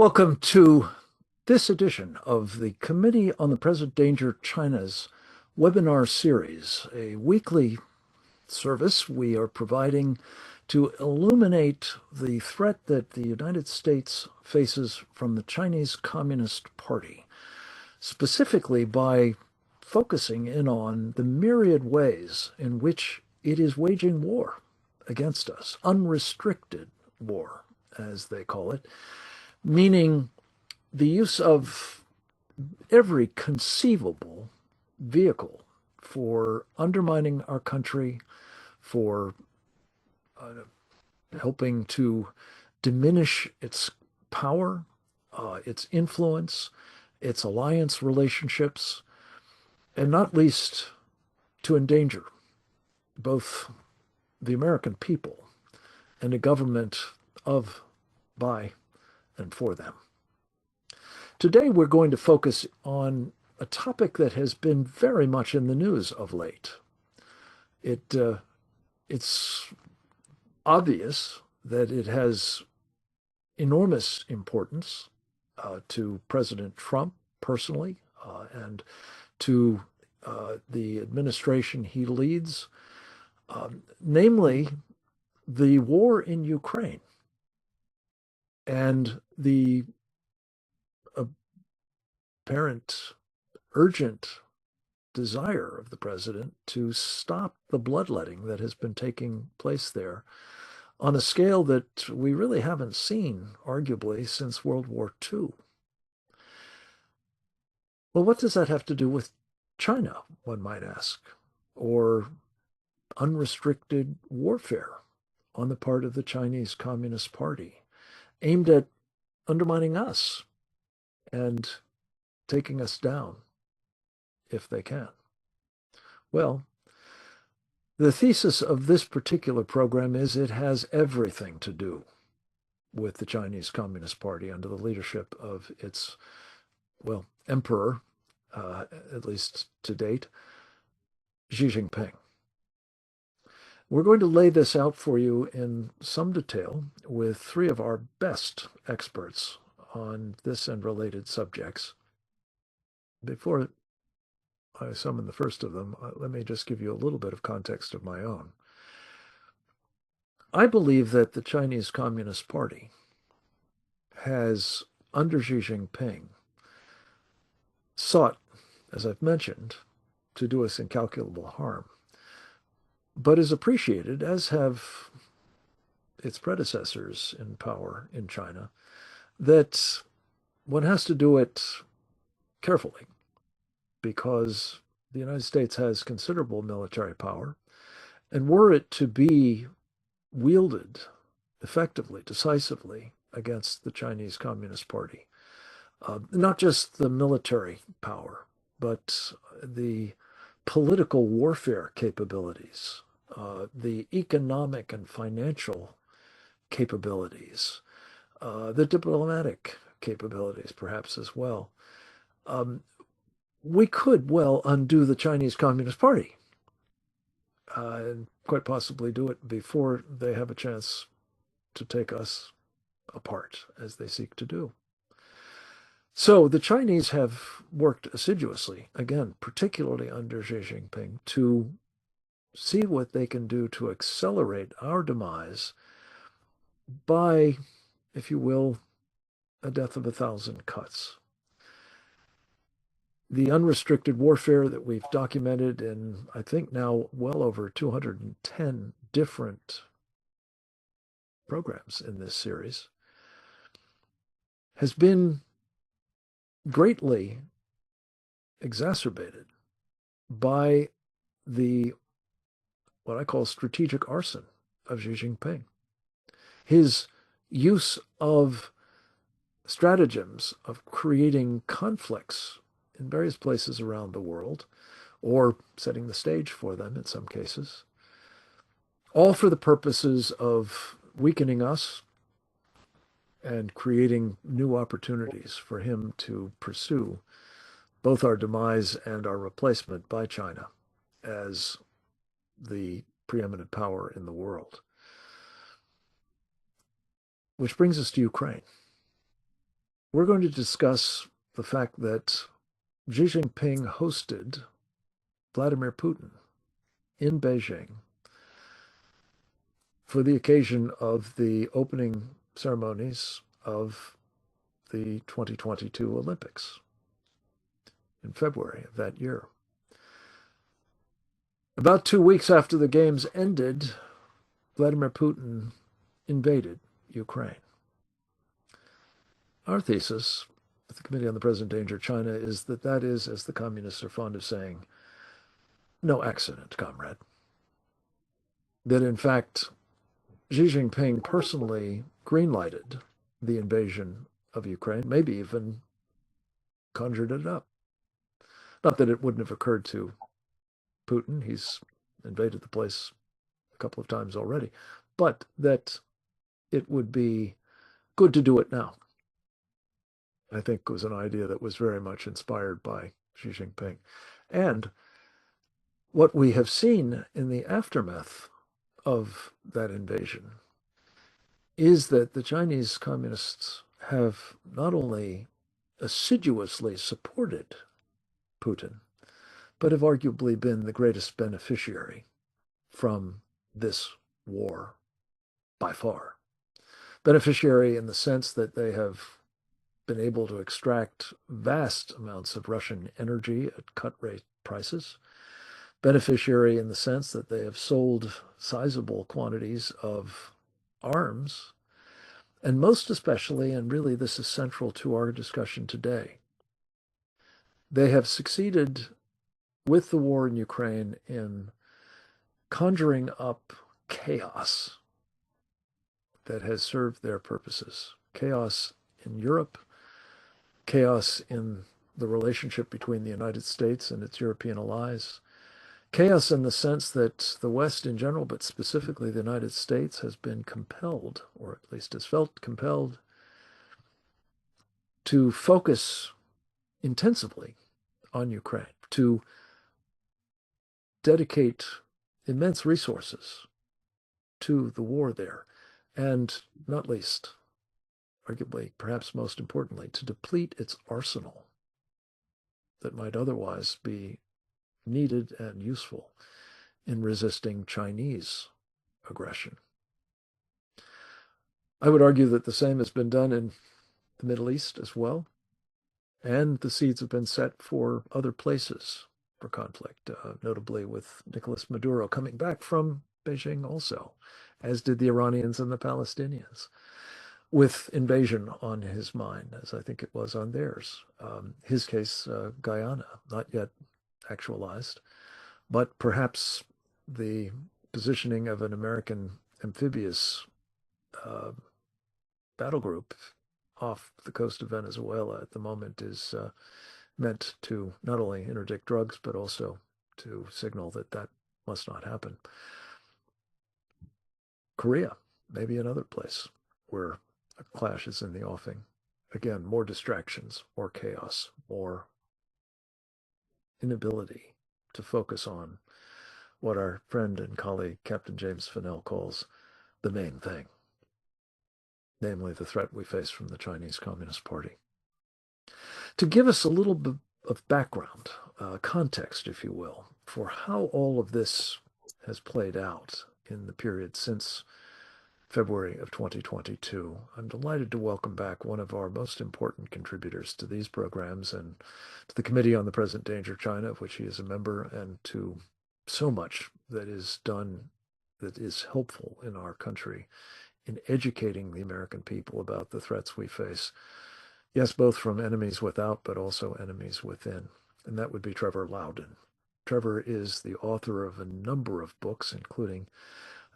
Welcome to this edition of the Committee on the Present Danger China's webinar series, a weekly service we are providing to illuminate the threat that the United States faces from the Chinese Communist Party, specifically by focusing in on the myriad ways in which it is waging war against us, unrestricted war, as they call it, meaning the use of every conceivable vehicle for undermining our country, for helping to diminish its power, its influence, its alliance relationships, and not least to endanger both the American people and a government of, by, and for them. Today, we're going to focus on a topic that has been very much in the news of late. It's obvious that it has enormous importance to President Trump personally and to the administration he leads, namely the war in Ukraine and the apparent urgent desire of the president to stop the bloodletting that has been taking place there on a scale that we really haven't seen, arguably, since World War II. Well, what does that have to do with China, one might ask, or unrestricted warfare on the part of the Chinese Communist Party aimed at undermining us and taking us down if they can? Well, the thesis of this particular program is it has everything to do with the Chinese Communist Party under the leadership of its, well, emperor, at least to date, Xi Jinping. We're going to lay this out for you in some detail with three of our best experts on this and related subjects. Before I summon the first of them, let me just give you a little bit of context of my own. I believe that the Chinese Communist Party has, under Xi Jinping, sought, as I've mentioned, to do us incalculable harm, but is appreciated, as have its predecessors in power in China, that one has to do it carefully because the United States has considerable military power, and were it to be wielded effectively, decisively against the Chinese Communist Party, not just the military power, but the political warfare capabilities, the economic and financial capabilities, the diplomatic capabilities, perhaps as well. We could well undo the Chinese Communist Party and quite possibly do it before they have a chance to take us apart, as they seek to do. So the Chinese have worked assiduously, again, particularly under Xi Jinping, to see what they can do to accelerate our demise by, if you will, a death of 1,000 cuts. The unrestricted warfare that we've documented in, I think now, well over 210 different programs in this series has been greatly exacerbated by the what I call strategic arson of Xi Jinping. His use of stratagems of creating conflicts in various places around the world, or setting the stage for them in some cases, all for the purposes of weakening us and creating new opportunities for him to pursue both our demise and our replacement by China as the preeminent power in the world. Which brings us to Ukraine. we're going to discuss the fact that Xi Jinping hosted Vladimir Putin in Beijing for the occasion of the opening ceremonies of the 2022 Olympics in February of that year. About 2 weeks after the games ended, Vladimir Putin invaded Ukraine. Our thesis at the Committee on the Present Danger of China is that that is, as the communists are fond of saying, no accident, comrade. That in fact, Xi Jinping personally greenlighted the invasion of Ukraine, maybe even conjured it up. Not that it wouldn't have occurred to Putin, he's invaded the place a couple of times already, but that it would be good to do it now. I think was an idea that was very much inspired by Xi Jinping. And what we have seen in the aftermath of that invasion is that the Chinese communists have not only assiduously supported Putin, but have arguably been the greatest beneficiary from this war by far. Beneficiary in the sense that they have been able to extract vast amounts of Russian energy at cut rate prices. Beneficiary in the sense that they have sold sizable quantities of arms. And most especially, and really this is central to our discussion today, they have succeeded with the war in Ukraine in conjuring up chaos that has served their purposes. Chaos in Europe, chaos in the relationship between the United States and its European allies, chaos in the sense that the West in general, but specifically the United States, has been compelled, or at least has felt compelled, to focus intensively on Ukraine, to dedicate immense resources to the war there, and not least, arguably, perhaps most importantly, to deplete its arsenal that might otherwise be needed and useful in resisting Chinese aggression. I would argue that the same has been done in the Middle East as well, and the seeds have been set for other places for conflict, notably with Nicolas Maduro coming back from Beijing also, as did the Iranians and the Palestinians, with invasion on his mind, as I think it was on theirs. His case, Guyana, not yet actualized, but perhaps the positioning of an American amphibious battle group off the coast of Venezuela at the moment is meant to not only interdict drugs, but also to signal that that must not happen. Korea, maybe another place where a clash is in the offing. Again, more distractions, more chaos, more inability to focus on what our friend and colleague Captain James Fennell calls the main thing, namely the threat we face from the Chinese Communist Party. To give us a little bit of background, context, if you will, for how all of this has played out in the period since February of 2022, I'm delighted to welcome back one of our most important contributors to these programs and to the Committee on the Present Danger of China, of which he is a member, and to so much that is done that is helpful in our country in educating the American people about the threats we face. Yes, both from enemies without, but also enemies within. And that would be Trevor Loudon. Trevor is the author of a number of books, including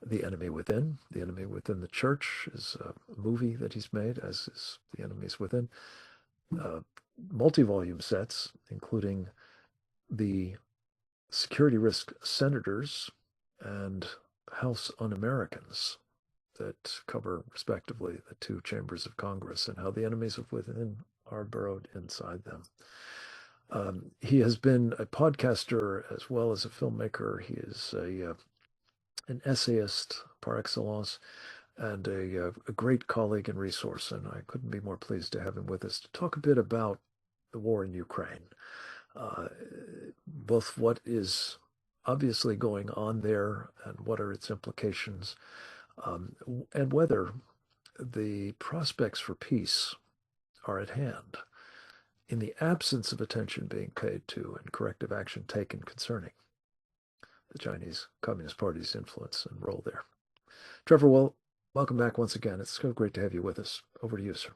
The Enemy Within. The Enemy Within the Church is a movie that he's made, as is The Enemies Within. Multi-volume sets, including The Security Risk Senators and House Un-Americans, that cover, respectively, the two chambers of Congress and how the enemies of within are burrowed inside them. He has been a podcaster as well as a filmmaker. He is an essayist par excellence, and a great colleague and resource. And I couldn't be more pleased to have him with us to talk a bit about the war in Ukraine, uh, both what is obviously going on there and what are its implications, um, and whether the prospects for peace are at hand in the absence of attention being paid to and corrective action taken concerning the Chinese Communist Party's influence and role there. Trevor, well, welcome back once again. It's so great to have you with us. Over to you, sir.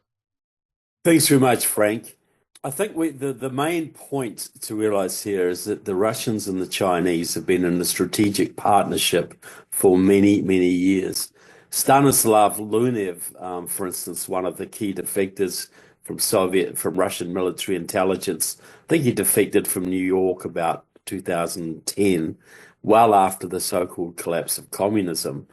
Thanks very much, Frank. I think the main point to realize here is that the Russians and the Chinese have been in a strategic partnership for many, many years. Stanislav Lunev, for instance, one of the key defectors from Russian military intelligence, I think he defected from New York about 2010, well after the so-called collapse of communism,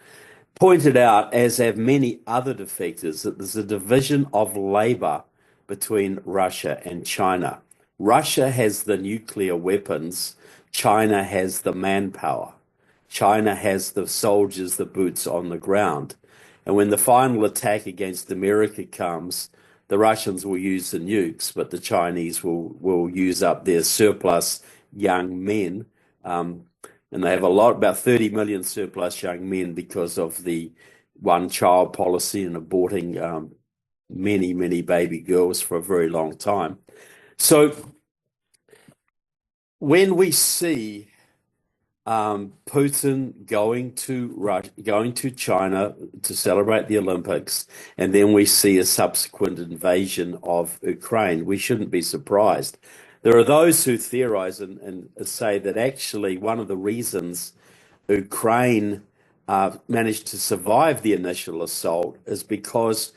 pointed out, as have many other defectors, that there's a division of labor between Russia and China. Russia has the nuclear weapons, China has the manpower. China has the soldiers, the boots on the ground. And when the final attack against America comes, the Russians will use the nukes, but the Chinese will use up their surplus young men. And they have about 30 million surplus young men because of the one-child policy and aborting many, many baby girls for a very long time. So when we see Putin going to China to celebrate the Olympics, and then we see a subsequent invasion of Ukraine, we shouldn't be surprised. There are those who theorize and say that actually one of the reasons Ukraine managed to survive the initial assault is because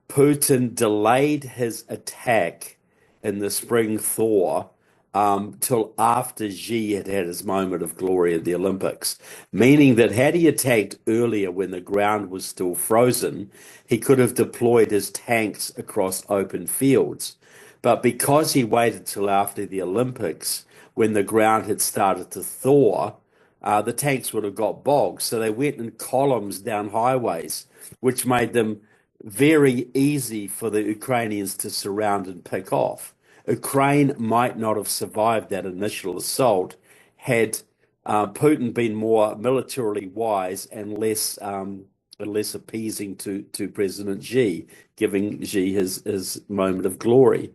Putin delayed his attack in the spring thaw till after Xi had had his moment of glory at the Olympics, meaning that had he attacked earlier when the ground was still frozen, he could have deployed his tanks across open fields. But because he waited till after the Olympics, when the ground had started to thaw, the tanks would have got bogged. So they went in columns down highways, which made them very easy for the Ukrainians to surround and pick off. Ukraine might not have survived that initial assault had Putin been more militarily wise and less appeasing to President Xi, giving Xi his moment of glory.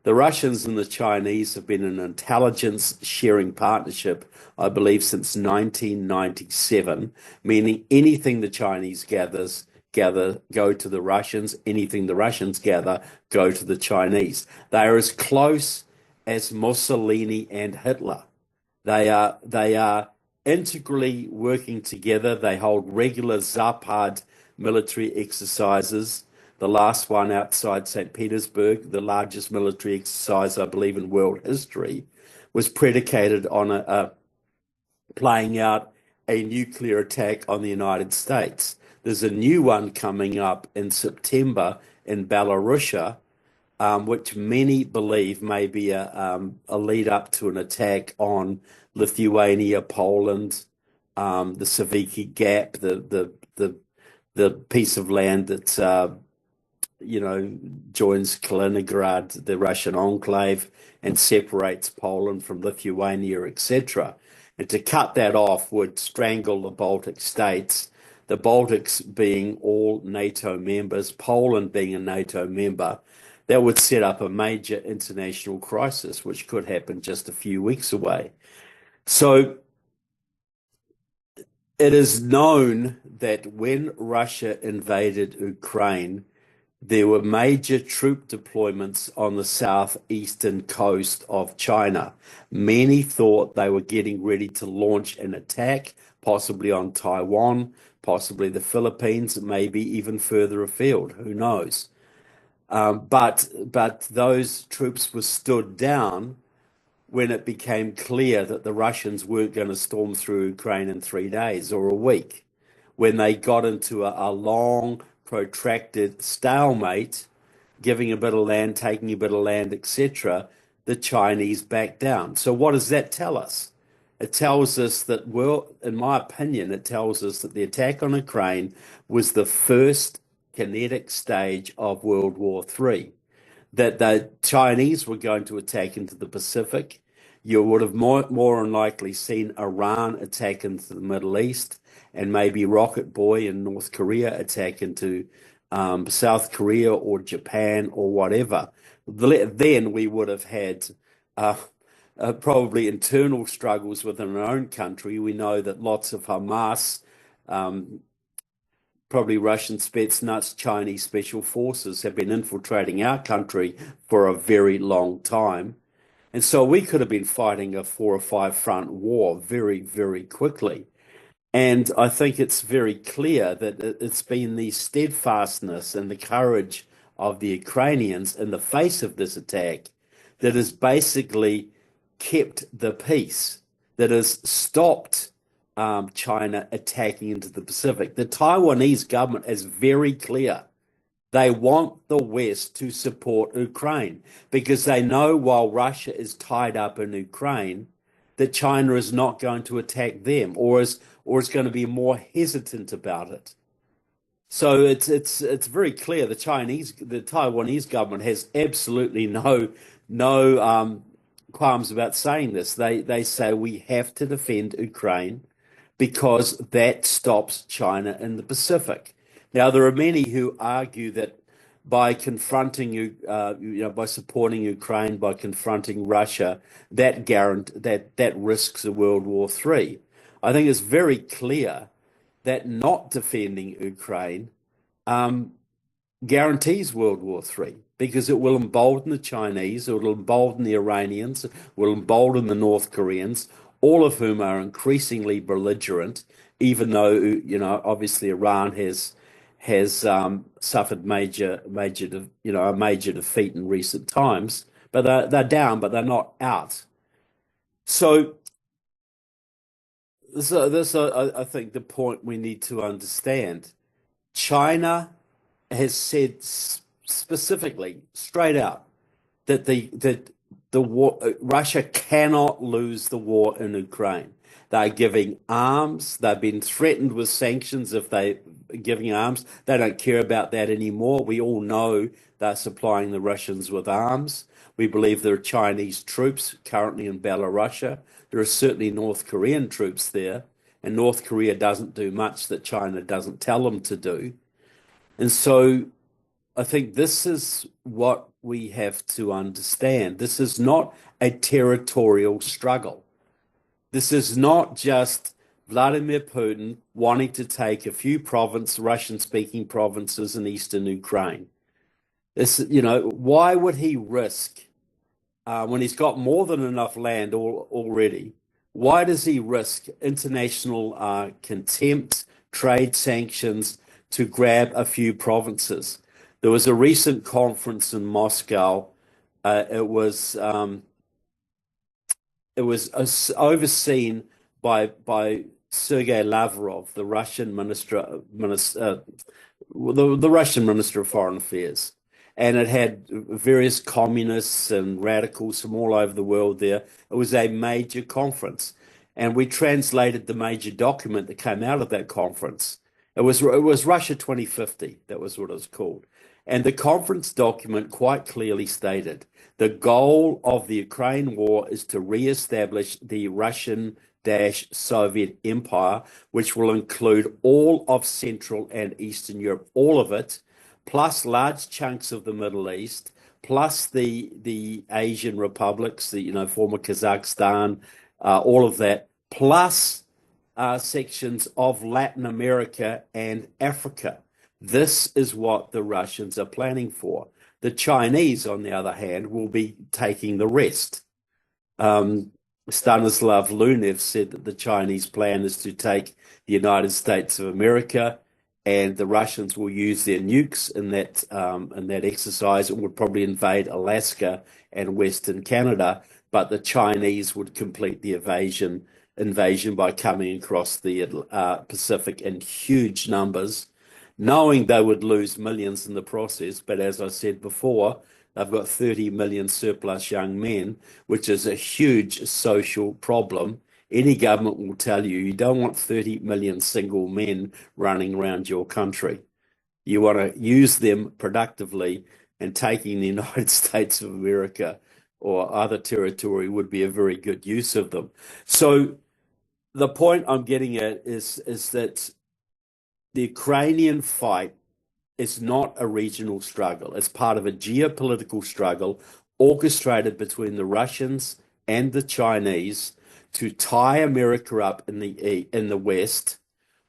The Russians and the Chinese have been in an intelligence sharing partnership, I believe, since 1997, meaning anything the Chinese gather go to the Russians, anything the Russians gather go to the Chinese. They are as close as Mussolini and Hitler. They are integrally working together. They hold regular Zapad military exercises. The last one outside St. Petersburg, the largest military exercise, I believe, in world history, was predicated on playing out a nuclear attack on the United States. There's a new one coming up in September in Belarus, which many believe may be a lead up to an attack on Lithuania, Poland, the Saviki Gap, the piece of land that joins Kaliningrad, the Russian enclave, and separates Poland from Lithuania, etc. And to cut that off would strangle the Baltic states, the Baltics being all NATO members, Poland being a NATO member. That would set up a major international crisis, which could happen just a few weeks away. So it is known that when Russia invaded Ukraine, there were major troop deployments on the southeastern coast of China. Many thought they were getting ready to launch an attack, possibly on Taiwan, possibly the Philippines, maybe even further afield. Who knows? But those troops were stood down when it became clear that the Russians weren't going to storm through Ukraine in 3 days or a week. When they got into a long, protracted stalemate, giving a bit of land, taking a bit of land, etc., the Chinese backed down. So what does that tell us? It tells us that, well, in my opinion, it tells us that the attack on Ukraine was the first kinetic stage of World War III, that the Chinese were going to attack into the Pacific. You would have more than likely seen Iran attack into the Middle East, and maybe Rocket Boy in North Korea attack into South Korea or Japan or whatever. Then we would have had uh, probably internal struggles within our own country. We know that lots of Hamas, probably Russian Spetsnaz, Chinese special forces have been infiltrating our country for a very long time. And so we could have been fighting a 4 or 5 front war very, very quickly. And I think it's very clear that it's been the steadfastness and the courage of the Ukrainians in the face of this attack that has basically kept the peace, that has stopped China attacking into the Pacific. The Taiwanese government is very clear. They want the West to support Ukraine because they know while Russia is tied up in Ukraine, that China is not going to attack them or is going to be more hesitant about it. So it's very clear the Taiwanese government has absolutely no qualms about saying this. They say we have to defend Ukraine because that stops China in the Pacific. Now, there are many who argue that by confronting, by supporting Ukraine, by confronting Russia, that risks a World War III. I think it's very clear that not defending Ukraine guarantees World War III because it will embolden the Chinese, it will embolden the Iranians, it will embolden the North Koreans, all of whom are increasingly belligerent, even though, obviously Iran has suffered a major defeat in recent times, but they're down, but they're not out. So this I think the point we need to understand. China has said specifically, straight out, that the war, Russia cannot lose the war in Ukraine. They're giving arms. They've been threatened with sanctions if they're giving arms. They don't care about that anymore. We all know they're supplying the Russians with arms. We believe there are Chinese troops currently in Belarus. There are certainly North Korean troops there, and North Korea doesn't do much that China doesn't tell them to do. And so I think this is what we have to understand. This is not a territorial struggle. This is not just Vladimir Putin wanting to take a few Russian-speaking provinces in eastern Ukraine. Why would he risk, when he's got more than enough land already, why does he risk international contempt, trade sanctions to grab a few provinces? There was a recent conference in Moscow. It was overseen by Sergei Lavrov, the Russian the Russian Minister of Foreign Affairs, and it had various communists and radicals from all over the world there. It was a major conference, and we translated the major document that came out of that conference. It was Russia 2050. That was what it was called. And the conference document quite clearly stated the goal of the Ukraine war is to reestablish the Russian-Soviet Empire, which will include all of Central and Eastern Europe, all of it, plus large chunks of the Middle East, plus the Asian republics, the former Kazakhstan, all of that, plus sections of Latin America and Africa. This is what the Russians are planning for. The Chinese, on the other hand, will be taking the rest. Stanislav Lunev said that the Chinese plan is to take the United States of America, and the Russians will use their nukes in that exercise and would probably invade Alaska and Western Canada, but the Chinese would complete the invasion by coming across the Pacific in huge numbers, knowing they would lose millions in the process. But as I said before, they've got 30 million surplus young men, which is a huge social problem Any government will tell you you don't want 30 million single men running around your country. You want to use them productively, and taking the United States of America or other territory would be a very good use of them. So the point I'm getting at is that the Ukrainian fight is not a regional struggle. It's part of a geopolitical struggle orchestrated between the Russians and the Chinese to tie America up in the West,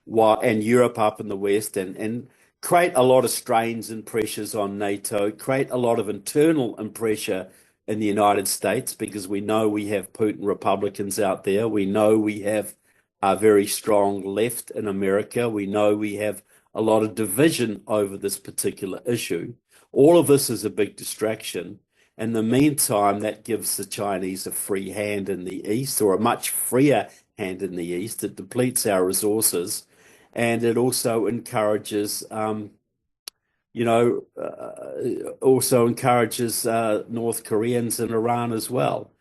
while and Europe up in the West, and create a lot of strains and pressures on NATO, create a lot of internal pressure in the United States, because we know we have Putin Republicans out there. We know we have a very strong left in America. We know we have a lot of division over this particular issue. All of this is a big distraction. In the meantime, that gives the Chinese a free hand in the East, or a much freer hand in the East. It depletes our resources, and it also encourages, North Koreans and Iran as well.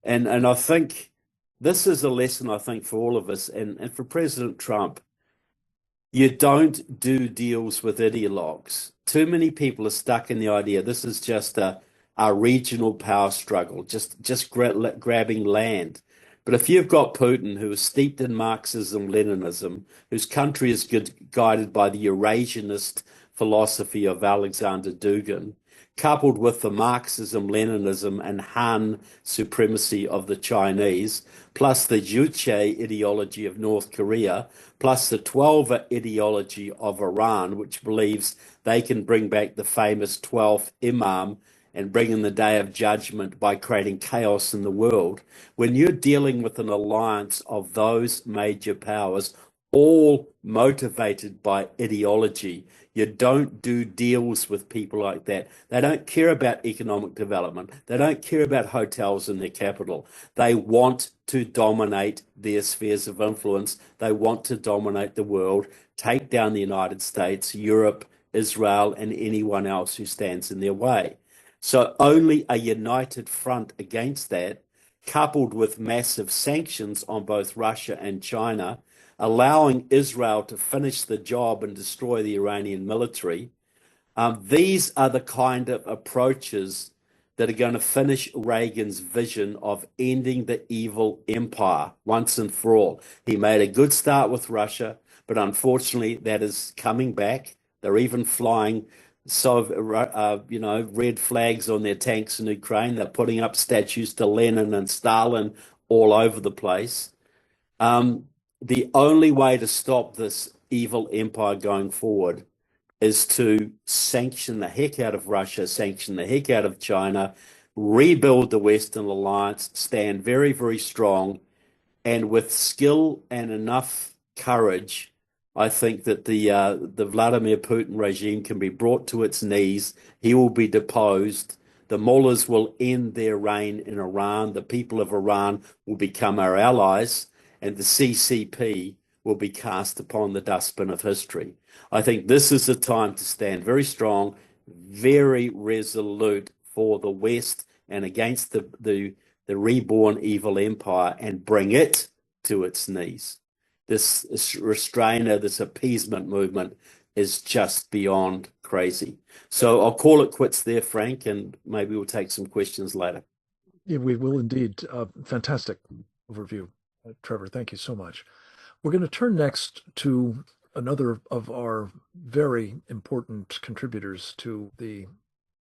And I think this is a lesson, I think, for all of us, and for President Trump. You don't do deals with ideologues. Too many people are stuck in the idea this is just a regional power struggle, just grabbing land. But if you've got Putin, who is steeped in Marxism, Leninism, whose country is guided by the Eurasianist philosophy of Alexander Dugin, coupled with the Marxism, Leninism, and Han supremacy of the Chinese, plus the Juche ideology of North Korea, plus the 12 ideology of Iran, which believes they can bring back the famous 12th Imam and bring in the day of judgment by creating chaos in the world. When you're dealing with an alliance of those major powers, all motivated by ideology, you don't do deals with people like that. They don't care about economic development. They don't care about hotels in their capital. They want to dominate their spheres of influence. They want to dominate the world, take down the United States, Europe, Israel, and anyone else who stands in their way. So only a united front against that, coupled with massive sanctions on both Russia and China, allowing Israel to finish the job and destroy the Iranian military. These are the kind of approaches that are going to finish Reagan's vision of ending the evil empire once and for all. He made a good start with Russia, but unfortunately that is coming back. They're even flying red flags on their tanks in Ukraine. They're putting up statues to Lenin and Stalin all over the place. The only way to stop this evil empire going forward is to sanction the heck out of Russia, sanction the heck out of China, rebuild the Western alliance, stand very, very strong, and with skill and enough courage, I think that the Vladimir Putin regime can be brought to its knees. He will be deposed. The mullahs will end their reign in Iran. The people of Iran will become our allies, and the CCP will be cast upon the dustbin of history. I think this is the time to stand very strong, very resolute for the West and against the reborn evil empire, and bring it to its knees. This restrainer, this appeasement movement is just beyond crazy. So I'll call it quits there, Frank, and maybe we'll take some questions later. Yeah, we will indeed. Fantastic overview, Trevor. Thank you so much. We're going to turn next to another of our very important contributors to the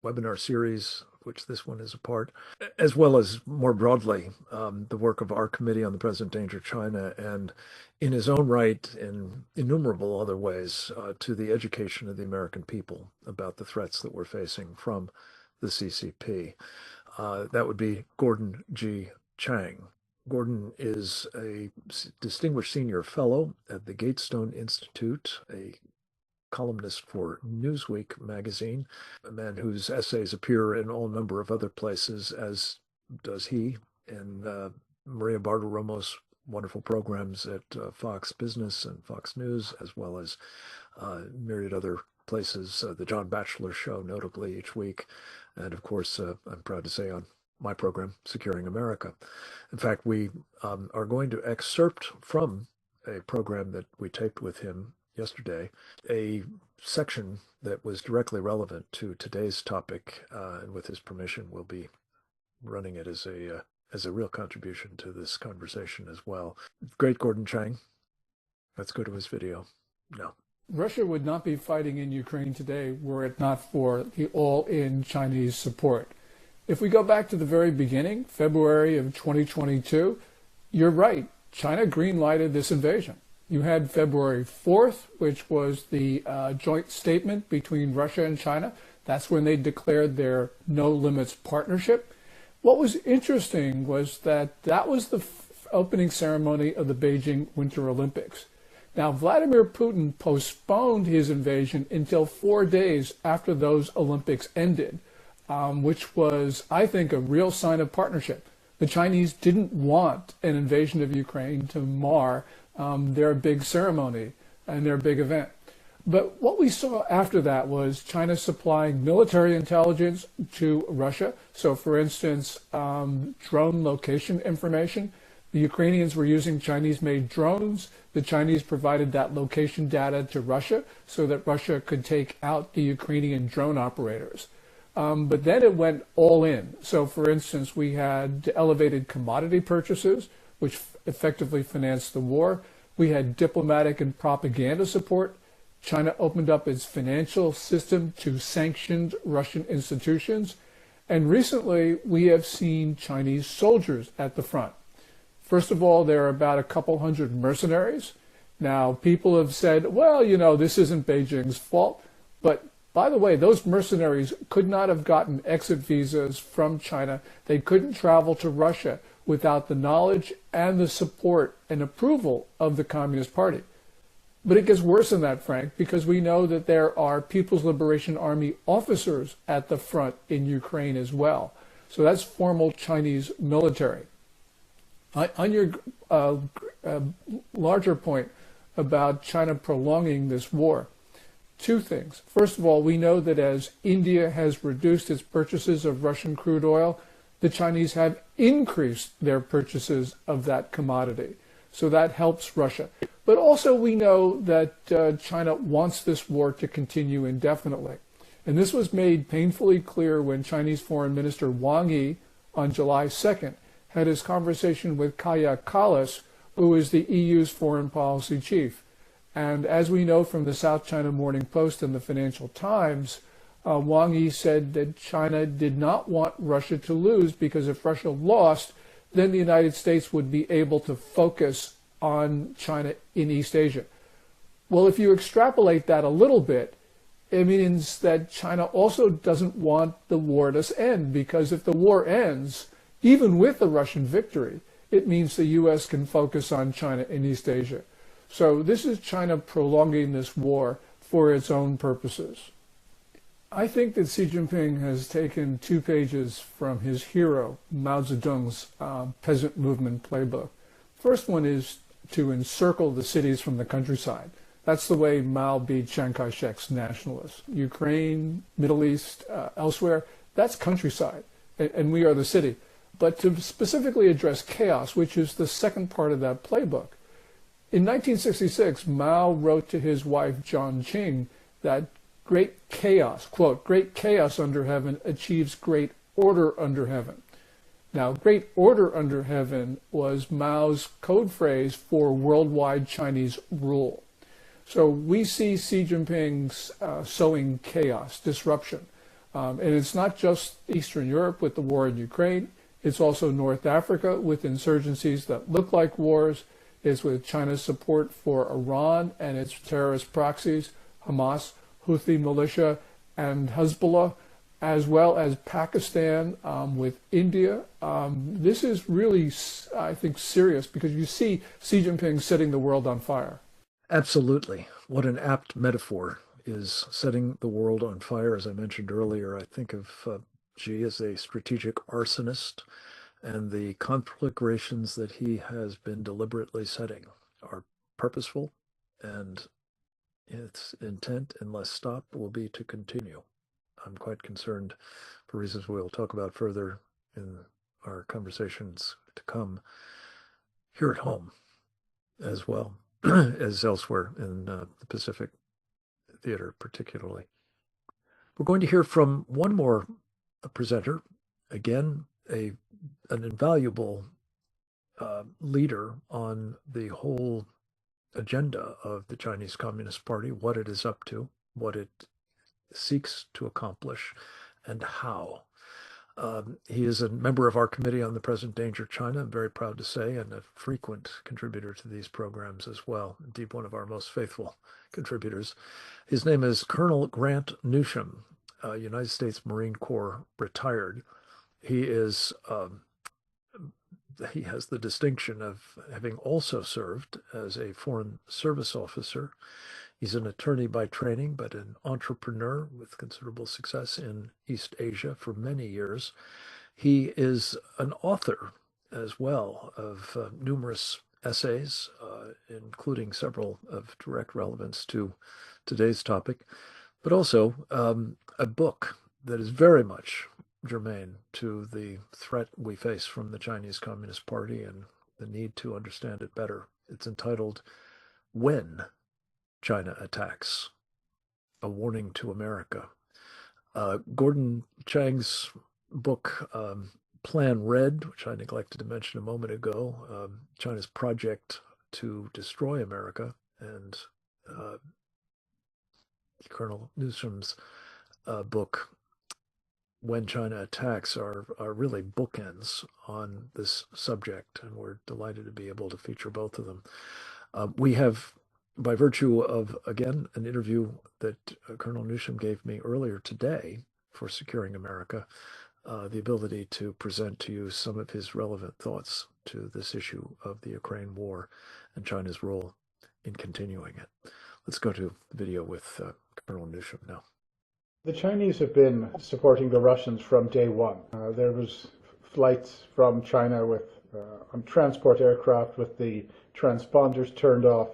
webinar series, which this one is a part, as well as more broadly, the work of our Committee on the Present Danger of China, and in his own right, in innumerable other ways, to the education of the American people about the threats that we're facing from the CCP. That would be Gordon G. Chang. Gordon is a distinguished senior fellow at the Gatestone Institute, a columnist for Newsweek magazine, a man whose essays appear in all number of other places, as does he, and Maria Bartiromo's wonderful programs at Fox Business and Fox News, as well as myriad other places, the John Batchelor Show, notably each week, and of course, I'm proud to say on my program, Securing America. In fact, we are going to excerpt from a program that we taped with him yesterday, a section that was directly relevant to today's topic, and with his permission, we'll be running it as a real contribution to this conversation as well. Great Gordon Chang. Let's go to his video now. Russia would not be fighting in Ukraine today were it not for the all-in Chinese support. If we go back to the very beginning, February of 2022, you're right, China greenlighted this invasion. You had February 4th, which was the joint statement between Russia and China. That's when they declared their no limits partnership. What was interesting was that was the opening ceremony of the Beijing Winter Olympics. Now, Vladimir Putin postponed his invasion until 4 days after those Olympics ended, which was, I think, a real sign of partnership. The Chinese didn't want an invasion of Ukraine to mar their big ceremony and their big event. But what we saw after that was China supplying military intelligence to Russia. So, for instance, drone location information. The Ukrainians were using Chinese-made drones. The Chinese provided that location data to Russia so that Russia could take out the Ukrainian drone operators. But then it went all in. So, for instance, we had elevated commodity purchases, which effectively financed the war. We had diplomatic and propaganda support. China opened up its financial system to sanctioned Russian institutions. And recently, we have seen Chinese soldiers at the front. First of all, there are about a couple hundred mercenaries. Now, people have said, well, you know, this isn't Beijing's fault. But by the way, those mercenaries could not have gotten exit visas from China. They couldn't travel to Russia without the knowledge and the support and approval of the Communist Party. But it gets worse than that, Frank, because we know that there are People's Liberation Army officers at the front in Ukraine as well. So that's formal Chinese military. On your larger point about China prolonging this war, two things. First of all, we know that as India has reduced its purchases of Russian crude oil, the Chinese have increased their purchases of that commodity. So that helps Russia. But also we know that China wants this war to continue indefinitely. And this was made painfully clear when Chinese Foreign Minister Wang Yi on July 2nd had his conversation with Kaja Kallas, who is the EU's foreign policy chief. And as we know from the South China Morning Post and the Financial Times, Wang Yi said that China did not want Russia to lose because if Russia lost, then the United States would be able to focus on China in East Asia. Well, if you extrapolate that a little bit, it means that China also doesn't want the war to end, because if the war ends, even with the Russian victory, it means the U.S. can focus on China in East Asia. So this is China prolonging this war for its own purposes. I think that Xi Jinping has taken 2 pages from his hero, Mao Zedong's peasant movement playbook. First one is to encircle the cities from the countryside. That's the way Mao beat Chiang Kai-shek's nationalists. Ukraine, Middle East, elsewhere, that's countryside, and we are the city. But to specifically address chaos, which is the second part of that playbook, in 1966, Mao wrote to his wife, John Qing, that great chaos, quote, great chaos under heaven achieves great order under heaven. Now, great order under heaven was Mao's code phrase for worldwide Chinese rule. So we see Xi Jinping's sowing chaos, disruption. And it's not just Eastern Europe with the war in Ukraine. It's also North Africa with insurgencies that look like wars. It's with China's support for Iran and its terrorist proxies, Hamas, Houthi militia, and Hezbollah, as well as Pakistan with India. This is really, I think, serious because you see Xi Jinping setting the world on fire. Absolutely. What an apt metaphor is setting the world on fire. As I mentioned earlier, I think of Xi as a strategic arsonist, and the conflagrations that he has been deliberately setting are purposeful, and its intent, unless stopped, will be to continue. I'm quite concerned, for reasons we'll talk about further, in our conversations to come here at home as well as elsewhere in the Pacific Theater, particularly. We're going to hear from one more presenter, again, an invaluable leader on the whole agenda of the Chinese Communist Party, what it is up to, what it seeks to accomplish, and how. He is a member of our Committee on the Present Danger China, I'm very proud to say, and a frequent contributor to these programs as well. Indeed, one of our most faithful contributors. His name is Colonel Grant Newsham, United States Marine Corps retired. He has the distinction of having also served as a Foreign Service officer. He's an attorney by training, but an entrepreneur with considerable success in East Asia for many years. He is an author as well of numerous essays, including several of direct relevance to today's topic, but also a book that is very much germane to the threat we face from the Chinese Communist Party and the need to understand it better. It's entitled When China Attacks, A Warning to America. Gordon Chang's book, Plan Red, which I neglected to mention a moment ago, China's project to destroy America, and Colonel Newsom's book, When China Attacks, are really bookends on this subject, and we're delighted to be able to feature both of them. We have, by virtue of, again, an interview that Colonel Newsham gave me earlier today for Securing America, the ability to present to you some of his relevant thoughts to this issue of the Ukraine war and China's role in continuing it. Let's go to the video with Colonel Newsham now. The Chinese have been supporting the Russians from day one. There was flights from China with on transport aircraft with the transponders turned off,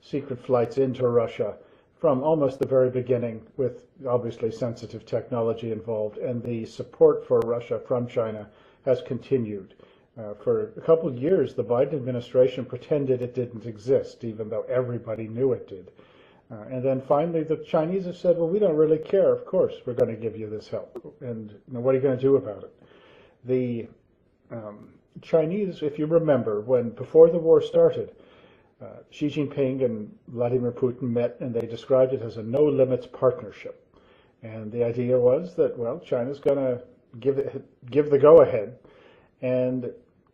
secret flights into Russia from almost the very beginning, with obviously sensitive technology involved, and the support for Russia from China has continued. For a couple of years, the Biden administration pretended it didn't exist, even though everybody knew it did. And then finally, the Chinese have said, well, we don't really care. Of course, we're going to give you this help. And what are you going to do about it? The Chinese, if you remember, before the war started, Xi Jinping and Vladimir Putin met, and they described it as a no-limits partnership. And the idea was that, well, China's going to give the go-ahead, and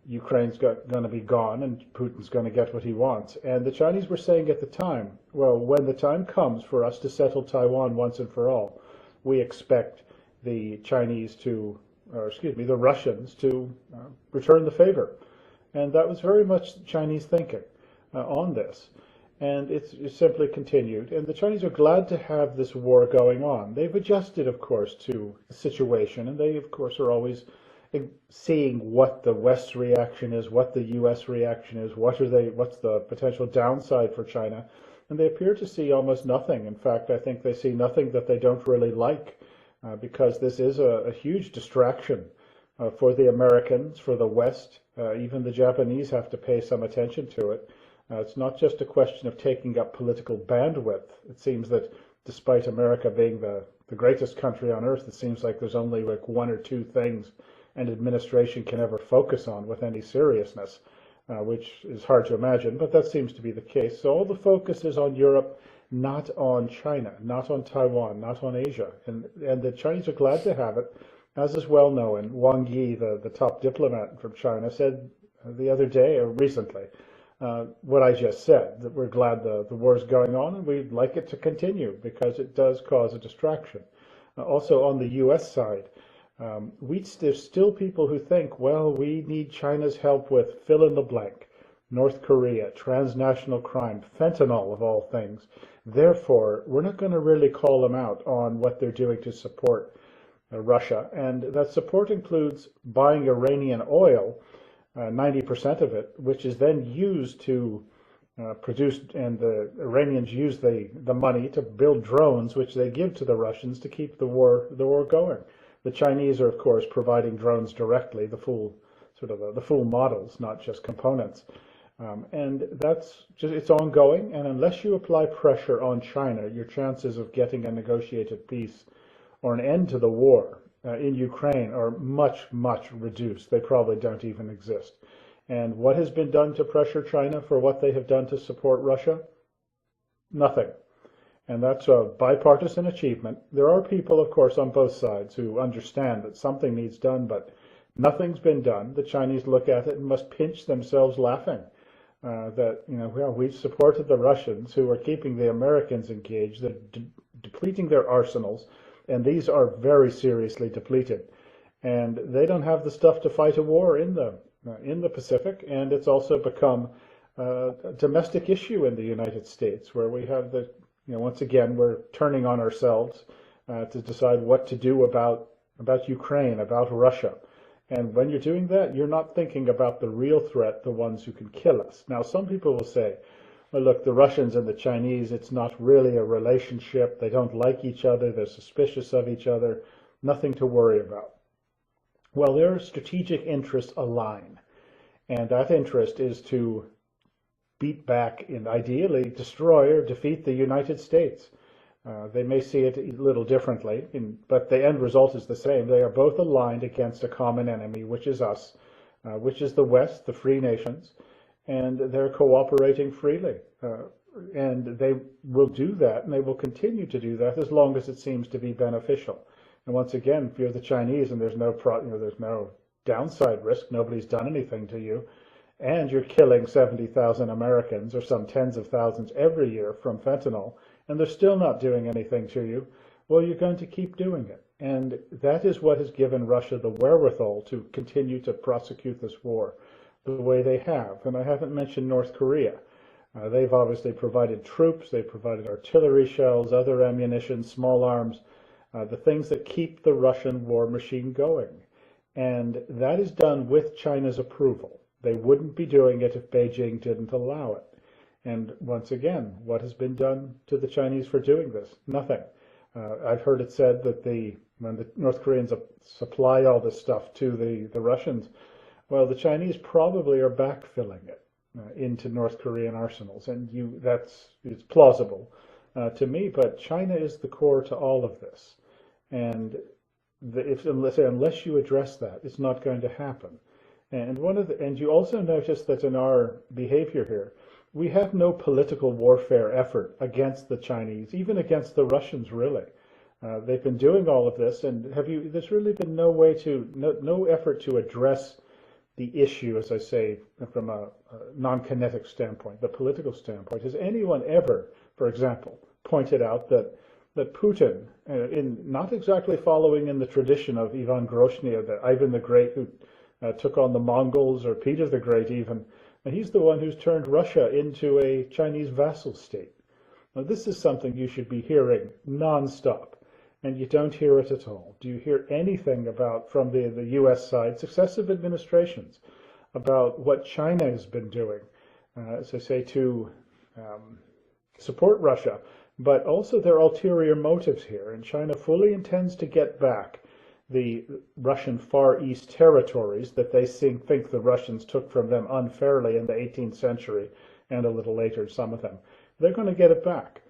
Ukraine's going to be gone, and Putin's going to get what he wants. And the Chinese were saying at the time, well, when the time comes for us to settle Taiwan once and for all, we expect the Russians to return the favor. And that was very much Chinese thinking on this. And it's simply continued. And the Chinese are glad to have this war going on. They've adjusted, of course, to the situation, and they, of course, are always seeing what the West's reaction is, what the U.S. reaction is, what's the potential downside for China, and they appear to see almost nothing. In fact, I think they see nothing that they don't really like, because this is a huge distraction for the Americans, for the West. Even the Japanese have to pay some attention to it. It's not just a question of taking up political bandwidth. It seems that despite America being the greatest country on earth, it seems like there's only like one or two things an administration can ever focus on with any seriousness, which is hard to imagine, but that seems to be the case. So all the focus is on Europe, not on China, not on Taiwan, not on Asia. And the Chinese are glad to have it, as is well known. Wang Yi, the top diplomat from China, said the other day, or recently, what I just said, that we're glad the war is going on and we'd like it to continue because it does cause a distraction. Also on the U.S. side, there's still people who think, well, we need China's help with fill in the blank, North Korea, transnational crime, fentanyl of all things. Therefore, we're not going to really call them out on what they're doing to support Russia. And that support includes buying Iranian oil, 90% of it, which is then used to produce, and the Iranians use the money to build drones, which they give to the Russians to keep the war going. The Chinese are, of course, providing drones directly, the full the full models, not just components. And that's just, it's ongoing. And unless you apply pressure on China, your chances of getting a negotiated peace or an end to the war in Ukraine are much, much reduced. They probably don't even exist. And what has been done to pressure China for what they have done to support Russia? Nothing. And that's a bipartisan achievement. There are people, of course, on both sides who understand that something needs done, but nothing's been done. The Chinese look at it and must pinch themselves laughing that, well, we've supported the Russians who are keeping the Americans engaged. They're depleting their arsenals, and these are very seriously depleted. And they don't have the stuff to fight a war in the Pacific, and it's also become a domestic issue in the United States, where we have once again, we're turning on ourselves to decide what to do about Ukraine, about Russia. And when you're doing that, you're not thinking about the real threat, the ones who can kill us. Now, some people will say, well, look, the Russians and the Chinese, it's not really a relationship. They don't like each other. They're suspicious of each other. Nothing to worry about. Well, their strategic interests align. And that interest is to beat back and ideally destroy or defeat the United States. They may see it a little differently, but the end result is the same. They are both aligned against a common enemy, which is us, which is the West, the free nations, and they're cooperating freely. And they will do that, and they will continue to do that as long as it seems to be beneficial. And once again, if you're the Chinese and there's no downside risk, nobody's done anything to you, and you're killing 70,000 Americans or some tens of thousands every year from fentanyl, and they're still not doing anything to you, well, you're going to keep doing it. And that is what has given Russia the wherewithal to continue to prosecute this war the way they have. And I haven't mentioned North Korea. They've obviously provided troops, they've provided artillery shells, other ammunition, small arms, the things that keep the Russian war machine going. And that is done with China's approval. They wouldn't be doing it if Beijing didn't allow it. And once again, what has been done to the Chinese for doing this? Nothing. I've heard it said that when the North Koreans supply all this stuff to the Russians, well, the Chinese probably are backfilling it into North Korean arsenals. And it's plausible to me, but China is the core to all of this. And unless you address that, it's not going to happen. And you also notice that in our behavior here, we have no political warfare effort against the Chinese, even against the Russians, really. They've been doing all of this, and there's really been no effort to address the issue, as I say, from a non-kinetic standpoint, the political standpoint. Has anyone ever, for example, pointed out that Putin, in not exactly following in the tradition of Ivan Grozny, Ivan the Great, who took on the Mongols, or Peter the Great even, and he's the one who's turned Russia into a Chinese vassal state. Now, this is something you should be hearing nonstop, and you don't hear it at all. Do you hear anything about, from the U.S. side, successive administrations, about what China has been doing, as I say, to support Russia, but also their ulterior motives here? And China fully intends to get back the Russian Far East territories that they think the Russians took from them unfairly in the 18th century and a little later, some of them. They're going to get it back.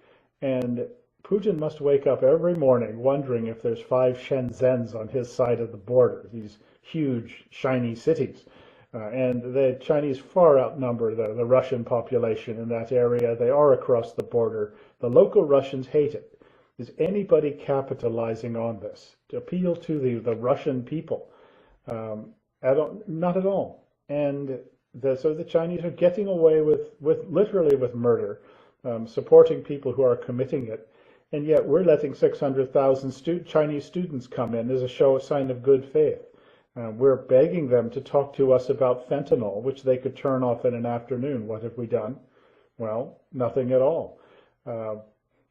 And Putin must wake up every morning wondering if there's 5 Shenzhens on his side of the border, these huge, shiny cities. And the Chinese far outnumber the Russian population in that area. They are across the border. The local Russians hate it. Is anybody capitalizing on this to appeal to the Russian people? Not at all. And so the Chinese are getting away literally with murder, supporting people who are committing it. And yet we're letting 600,000 Chinese students come in as a sign of good faith. We're begging them to talk to us about fentanyl, which they could turn off in an afternoon. What have we done? Well, nothing at all.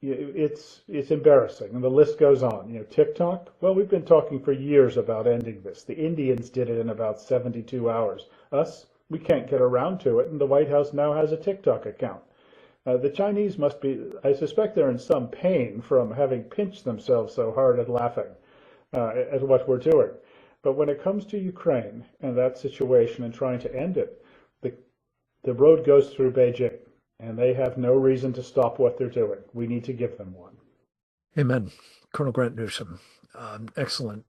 It's embarrassing, and the list goes on. TikTok, well, we've been talking for years about ending this. The Indians did it in about 72 hours. Us, we can't get around to it, and the White House now has a TikTok account. The Chinese must be, I suspect they're in some pain from having pinched themselves so hard at laughing. at what we're doing. But when it comes to Ukraine and that situation and trying to end it, the road goes through Beijing, and they have no reason to stop what they're doing. We need to give them one. Amen. Colonel Grant Newsom, excellent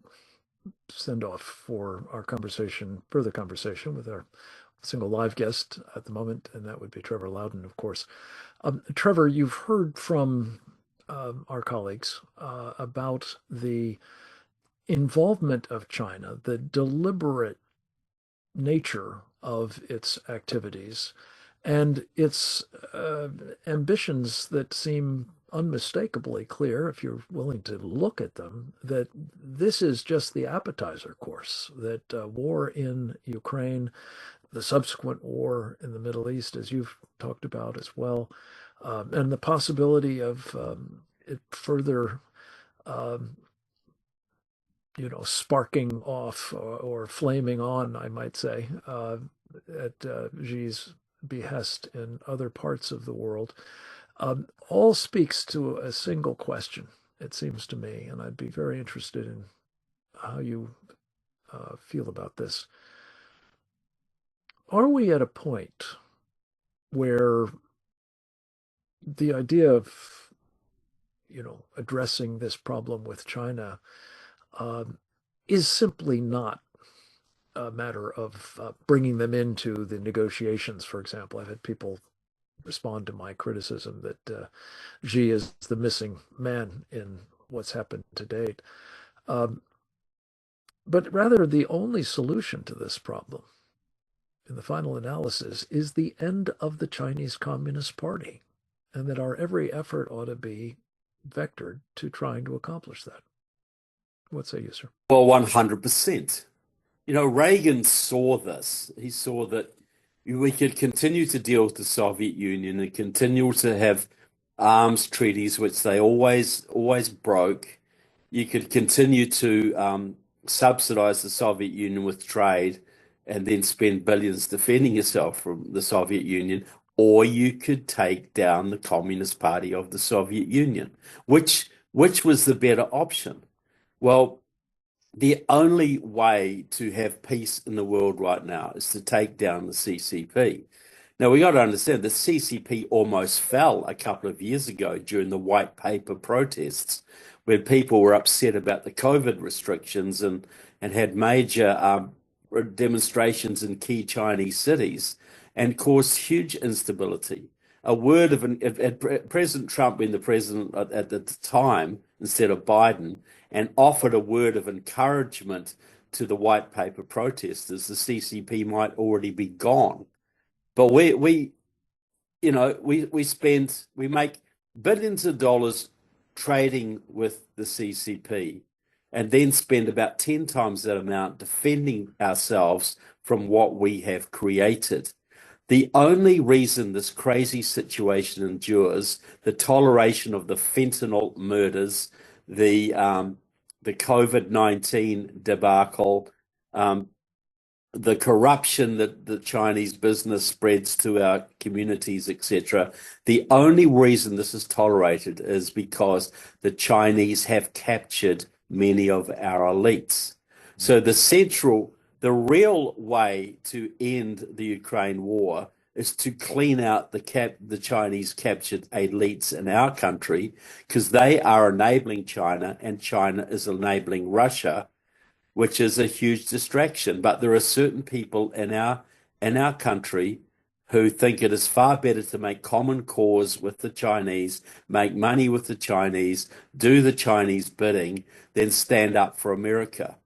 send-off for our conversation, further conversation with our single live guest at the moment, and that would be Trevor Loudon, of course. Trevor, you've heard from our colleagues about the involvement of China, the deliberate nature of its activities, and its ambitions that seem unmistakably clear, if you're willing to look at them, that this is just the appetizer course, that war in Ukraine, the subsequent war in the Middle East, as you've talked about as well, and the possibility of it further sparking off or flaming on, I might say, at Xi's behest in other parts of the world, all speaks to a single question, it seems to me, and I'd be very interested in how you feel about this. Are we at a point where the idea of, addressing this problem with China is simply not a matter of bringing them into the negotiations, for example? I've had people respond to my criticism that Xi is the missing man in what's happened to date. But rather, the only solution to this problem, in the final analysis, is the end of the Chinese Communist Party, and that our every effort ought to be vectored to trying to accomplish that. What say you, sir? Well, 100%. Reagan saw this. He saw that we could continue to deal with the Soviet Union and continue to have arms treaties, which they always broke. You could continue to subsidize the Soviet Union with trade and then spend billions defending yourself from the Soviet Union, or you could take down the Communist Party of the Soviet Union. Which was the better option? Well, the only way to have peace in the world right now is to take down the CCP. Now, we got to understand the CCP almost fell a couple of years ago during the white paper protests, where people were upset about the COVID restrictions and had major demonstrations in key Chinese cities and caused huge instability. President Trump, being the president at the time, instead of Biden, and offered a word of encouragement to the white paper protesters, the CCP might already be gone. But we make billions of dollars trading with the CCP, and then spend about 10 times that amount defending ourselves from what we have created. The only reason this crazy situation endures, the toleration of the fentanyl murders, the COVID-19 debacle, the corruption that the Chinese business spreads to our communities, etc. The only reason this is tolerated is because the Chinese have captured many of our elites. So the real way to end the Ukraine war is to clean out the Chinese captured elites in our country, because they are enabling China and China is enabling Russia, which is a huge distraction. But there are certain people in our country who think it is far better to make common cause with the Chinese, make money with the Chinese, do the Chinese bidding, than stand up for America.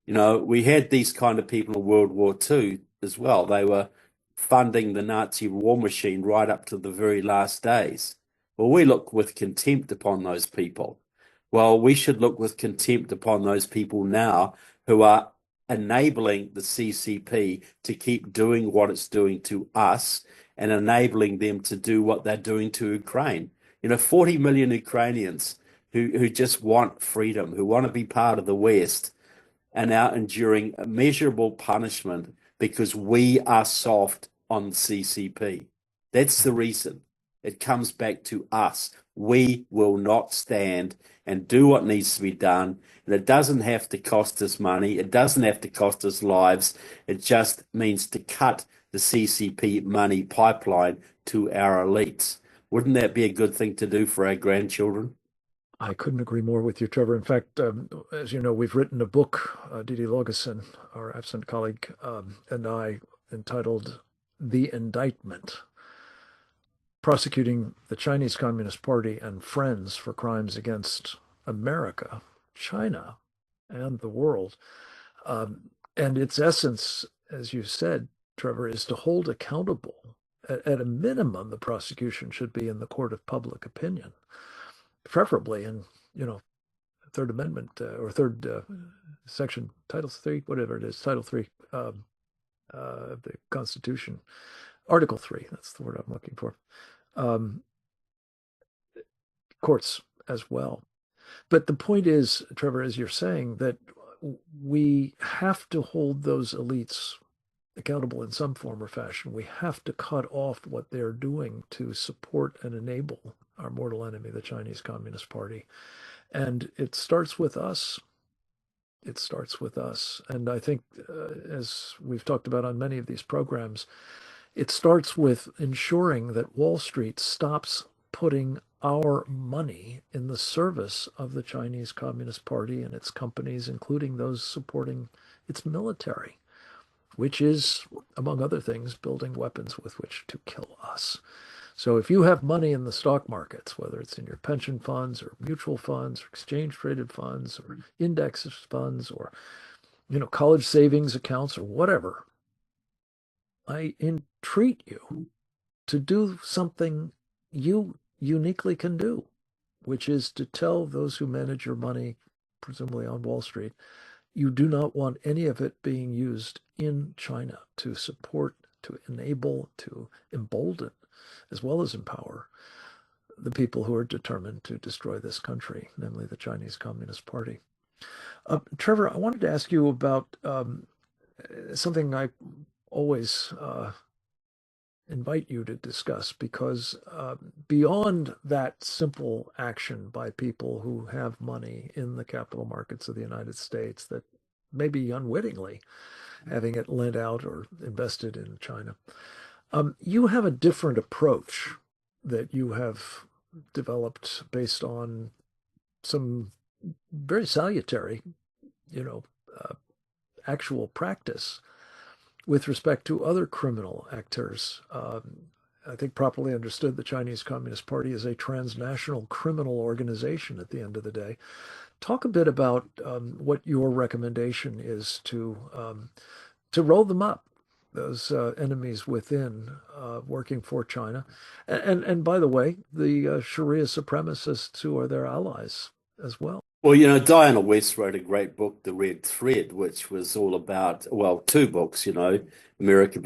We had these kind of people in World War II as well. They were funding the Nazi war machine right up to the very last days. Well, we look with contempt upon those people. Well, we should look with contempt upon those people now who are enabling the CCP to keep doing what it's doing to us and enabling them to do what they're doing to Ukraine. 40 million Ukrainians who just want freedom, who want to be part of the West, are now enduring immeasurable punishment because we are soft on CCP. That's the reason. It comes back to us. we will not stand and do what needs to be done. And it doesn't have to cost us money. It doesn't have to cost us lives. It just means to cut the CCP money pipeline to our elites. Wouldn't that be a good thing to do for our grandchildren? I couldn't agree more with you, Trevor. In fact, as you know, we've written a book, Didi Logason, our absent colleague, and I, entitled The Indictment, prosecuting the Chinese Communist Party and friends for crimes against America, China, and the world. And its essence, as you said, Trevor, is to hold accountable. At a minimum, the prosecution should be in the court of public opinion, preferably in, Third Amendment or Third Section, Title 3, whatever it is, Title 3 the Constitution, Article 3, that's the word I'm looking for. Courts as well. But the point is, Trevor, as you're saying, that we have to hold those elites accountable in some form or fashion. We have to cut off what they're doing to support and enable our mortal enemy, the Chinese Communist Party. And it starts with us. It starts with us. And I think, as we've talked about on many of these programs, it starts with ensuring that Wall Street stops putting our money in the service of the Chinese Communist Party and its companies, including those supporting its military, which is, among other things, building weapons with which to kill us. So if you have money in the stock markets, whether it's in your pension funds or mutual funds or exchange traded funds or index funds or, college savings accounts or whatever, I entreat you to do something you uniquely can do, which is to tell those who manage your money, presumably on Wall Street, you do not want any of it being used in China to support, to enable, to embolden, as well as empower the people who are determined to destroy this country, namely the Chinese Communist Party. Trevor, I wanted to ask you about something I always invite you to discuss, because beyond that simple action by people who have money in the capital markets of the United States, that maybe unwittingly having it lent out or invested in China, you have a different approach that you have developed based on some very salutary, actual practice with respect to other criminal actors. I think properly understood, the Chinese Communist Party is a transnational criminal organization at the end of the day. Talk a bit about what your recommendation is to roll them up, those enemies within working for China. And by the way, the Sharia supremacists who are their allies as well. Well, Diana West wrote a great book, The Red Thread, which was all about, well, two books, American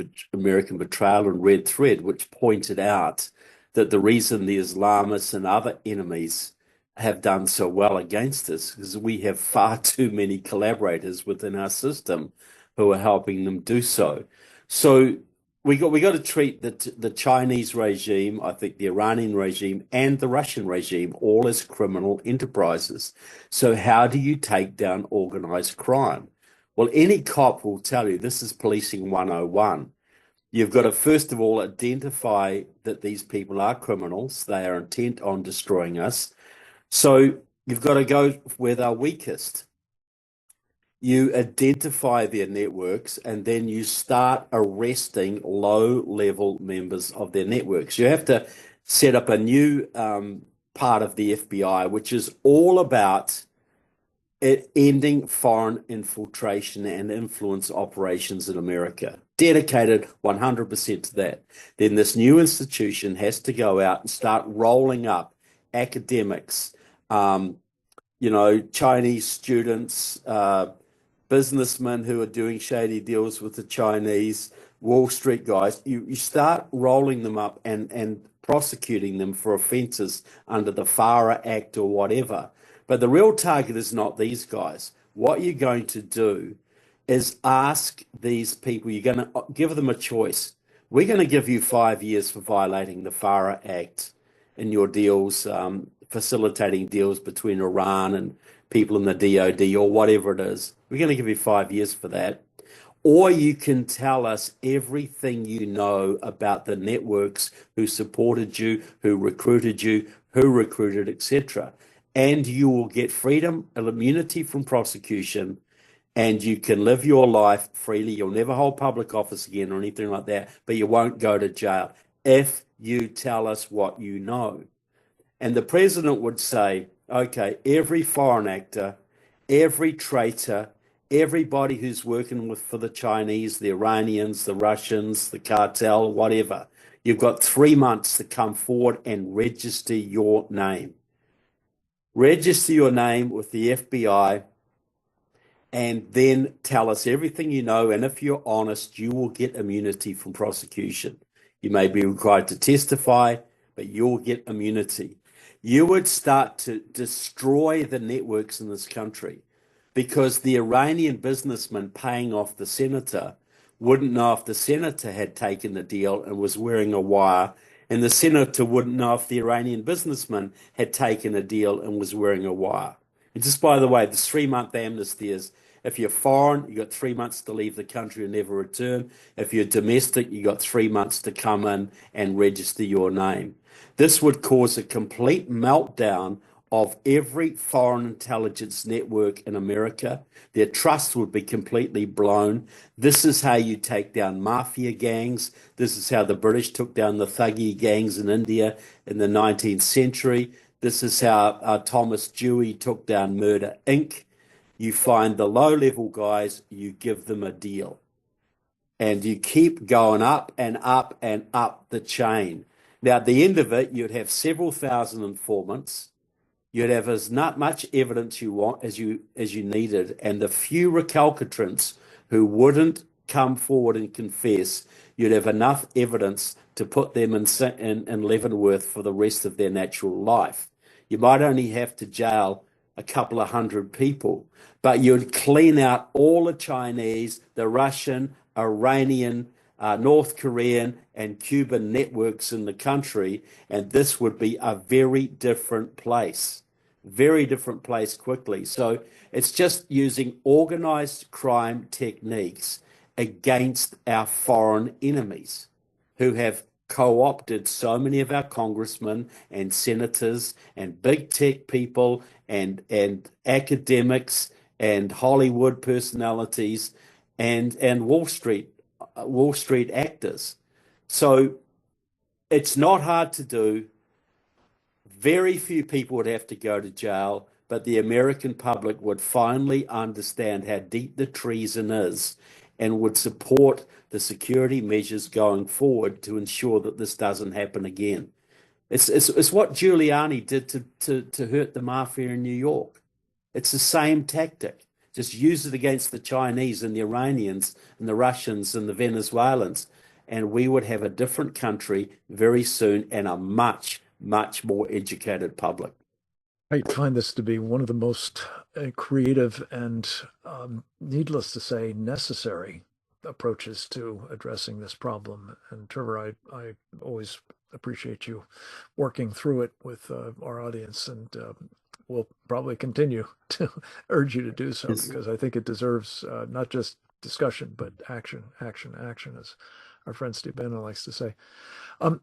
Betrayal and Red Thread, which pointed out that the reason the Islamists and other enemies have done so well against us is we have far too many collaborators within our system who are helping them do so. So we got to treat the Chinese regime, I think the Iranian regime and the Russian regime all as criminal enterprises. So how do you take down organized crime? Well, any cop will tell you this is policing 101. You've got to, first of all, identify that these people are criminals. They are intent on destroying us. So you've got to go where they're weakest. You identify their networks, and then you start arresting low-level members of their networks. You have to set up a new part of the FBI, which is all about ending foreign infiltration and influence operations in America. Dedicated 100% to that. Then this new institution has to go out and start rolling up academics, Chinese students, businessmen who are doing shady deals with the Chinese, Wall Street guys. You start rolling them up and prosecuting them for offences under the FARA Act or whatever. But the real target is not these guys. What you're going to do is ask these people, you're going to give them a choice. We're going to give you 5 years for violating the FARA Act, in your deals, facilitating deals between Iran and people in the DoD or whatever it is. We're going to give you 5 years for that. Or you can tell us everything you know about the networks who supported you, who recruited, etc. And you will get freedom and immunity from prosecution, and you can live your life freely. You'll never hold public office again or anything like that, but you won't go to jail if you tell us what you know. And the president would say, okay, every foreign actor, every traitor, everybody who's working for the Chinese, the Iranians, the Russians, the cartel, whatever, you've got 3 months to come forward and register your name. Register your name with the FBI and then tell us everything you know. And if you're honest, you will get immunity from prosecution. You may be required to testify, but you'll get immunity. You would start to destroy the networks in this country, because the Iranian businessman paying off the senator wouldn't know if the senator had taken the deal and was wearing a wire, and the senator wouldn't know if the Iranian businessman had taken a deal and was wearing a wire. And just by the way, this 3-month amnesty is, if you're foreign, you got 3 months to leave the country and never return. If you're domestic, you got 3 months to come in and register your name. This would cause a complete meltdown of every foreign intelligence network in America. Their trust would be completely blown. This is how you take down mafia gangs. This is how the British took down the Thuggy gangs in India in the 19th century. This is how Thomas Dewey took down Murder, Inc. You find the low-level guys, you give them a deal. And you keep going up and up and up the chain. Now, at the end of it, you'd have several thousand informants. You'd have as not much evidence you want as you needed, and the few recalcitrants who wouldn't come forward and confess, you'd have enough evidence to put them in Leavenworth for the rest of their natural life. You might only have to jail a couple of hundred people, but you'd clean out all the Chinese, the Russian, Iranian, North Korean, and Cuban networks in the country, and this would be a very different place quickly. So it's just using organized crime techniques against our foreign enemies who have co-opted so many of our congressmen and senators and big tech people and academics and Hollywood personalities and Wall Street actors. So it's not hard to do. Very few people would have to go to jail, but the American public would finally understand how deep the treason is and would support the security measures going forward to ensure that this doesn't happen again. It's what Giuliani did to hurt the mafia in New York. It's the same tactic. Just use it against the Chinese and the Iranians and the Russians and the Venezuelans, and we would have a different country very soon and a much, much more educated public. I find this to be one of the most creative and, needless to say, necessary approaches to addressing this problem. And Trevor, I always appreciate you working through it with our audience, and we'll probably continue to urge you to do so, because I think it deserves not just discussion, but action, as our friend Steve Bannon likes to say.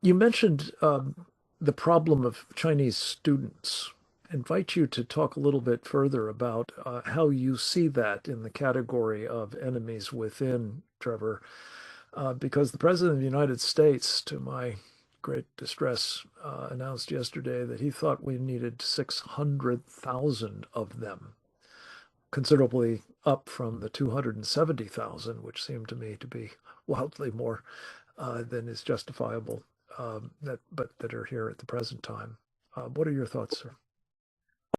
You mentioned the problem of Chinese students. Invite you to talk a little bit further about how you see that in the category of enemies within, Trevor, because the President of the United States, to my great distress, announced yesterday that he thought we needed 600,000 of them, considerably up from the 270,000, which seemed to me to be wildly more than is justifiable, that are here at the present time. What are your thoughts, sir?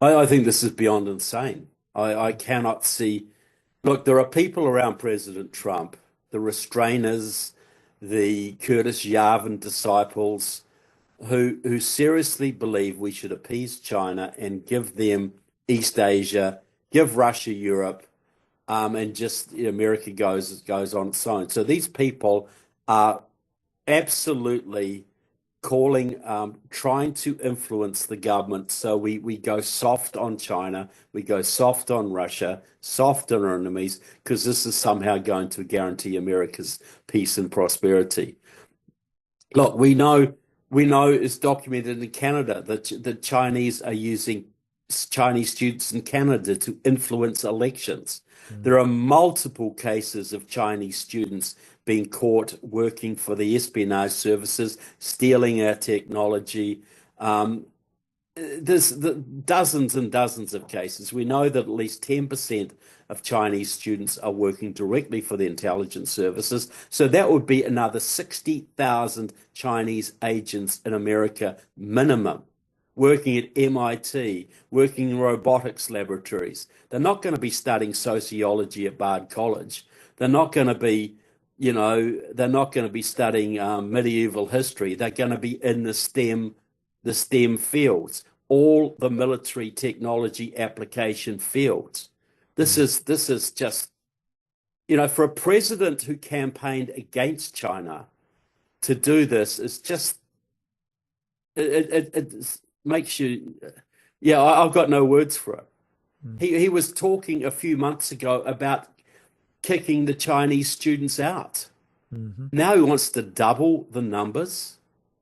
I think this is beyond insane. I cannot see. Look, there are people around President Trump, the restrainers, the Curtis Yarvin disciples, who seriously believe we should appease China and give them East Asia, give Russia Europe, and just America goes on its own. So these people are absolutely calling, trying to influence the government. So we go soft on China, we go soft on Russia, soft on our enemies, because this is somehow going to guarantee America's peace and prosperity. Look, we know it's documented in Canada that the Chinese are using Chinese students in Canada to influence elections. There are multiple cases of Chinese students being caught working for the espionage services, stealing our technology. There's dozens and dozens of cases. We know that at least 10% of Chinese students are working directly for the intelligence services. So that would be another 60,000 Chinese agents in America minimum, working at MIT, working in robotics laboratories. They're not going to be studying sociology at Bard College. They're not going to be, they're not going to be studying medieval history. They're going to be in the STEM fields, all the military technology application fields. This is just, for a president who campaigned against China to do this is just, it makes you, I've got no words for it. He was talking a few months ago about kicking the Chinese students out. Now he wants to double the numbers.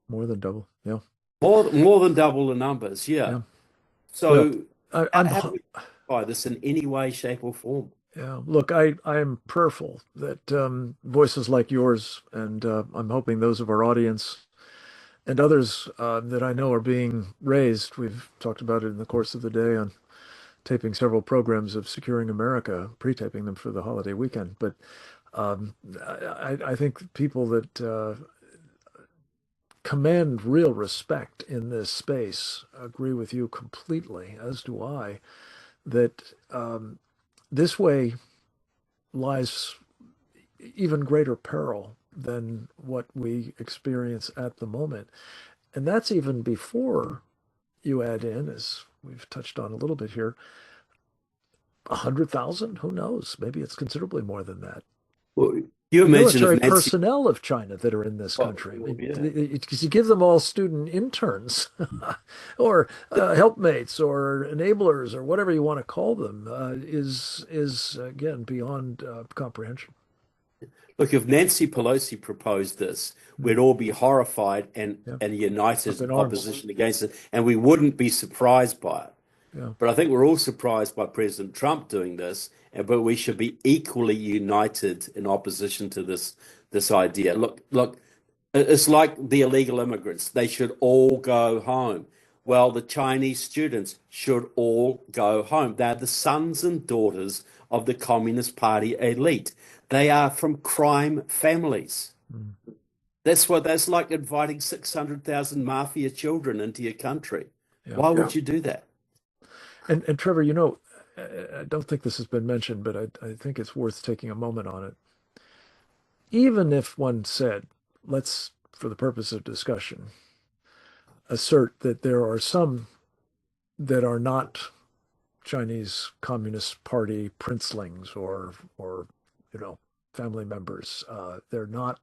More than double, yeah. More than double the numbers, yeah. So I'm how do we by this in any way, shape, or form? Yeah, look, I'm prayerful that voices like yours, and I'm hoping those of our audience and others that I know are being raised. We've talked about it in the course of the day on taping several programs of Securing America, pre-taping them for the holiday weekend. But I think people that command real respect in this space agree with you completely, as do I, that this way lies even greater peril than what we experience at the moment. And that's even before you add in, as we've touched on a little bit here, 100,000, who knows? Maybe it's considerably more than that. Well, you mentioned military personnel of China that are in this country. Because you give them all student interns or helpmates or enablers or whatever you want to call them is again beyond comprehension. Look, if Nancy Pelosi proposed this, we'd all be horrified and united in opposition against it, and we wouldn't be surprised by it. Yeah. But I think we're all surprised by President Trump doing this, but we should be equally united in opposition to this idea. Look, it's like the illegal immigrants. They should all go home. Well, the Chinese students should all go home. They're the sons and daughters of the Communist Party elite. They are from crime families. That's like inviting 600,000 mafia children into your country. Yeah. Why would you do that? And Trevor, I don't think this has been mentioned, but I think it's worth taking a moment on it. Even if one said, let's, for the purpose of discussion, assert that there are some that are not Chinese Communist Party princelings or family members. They're not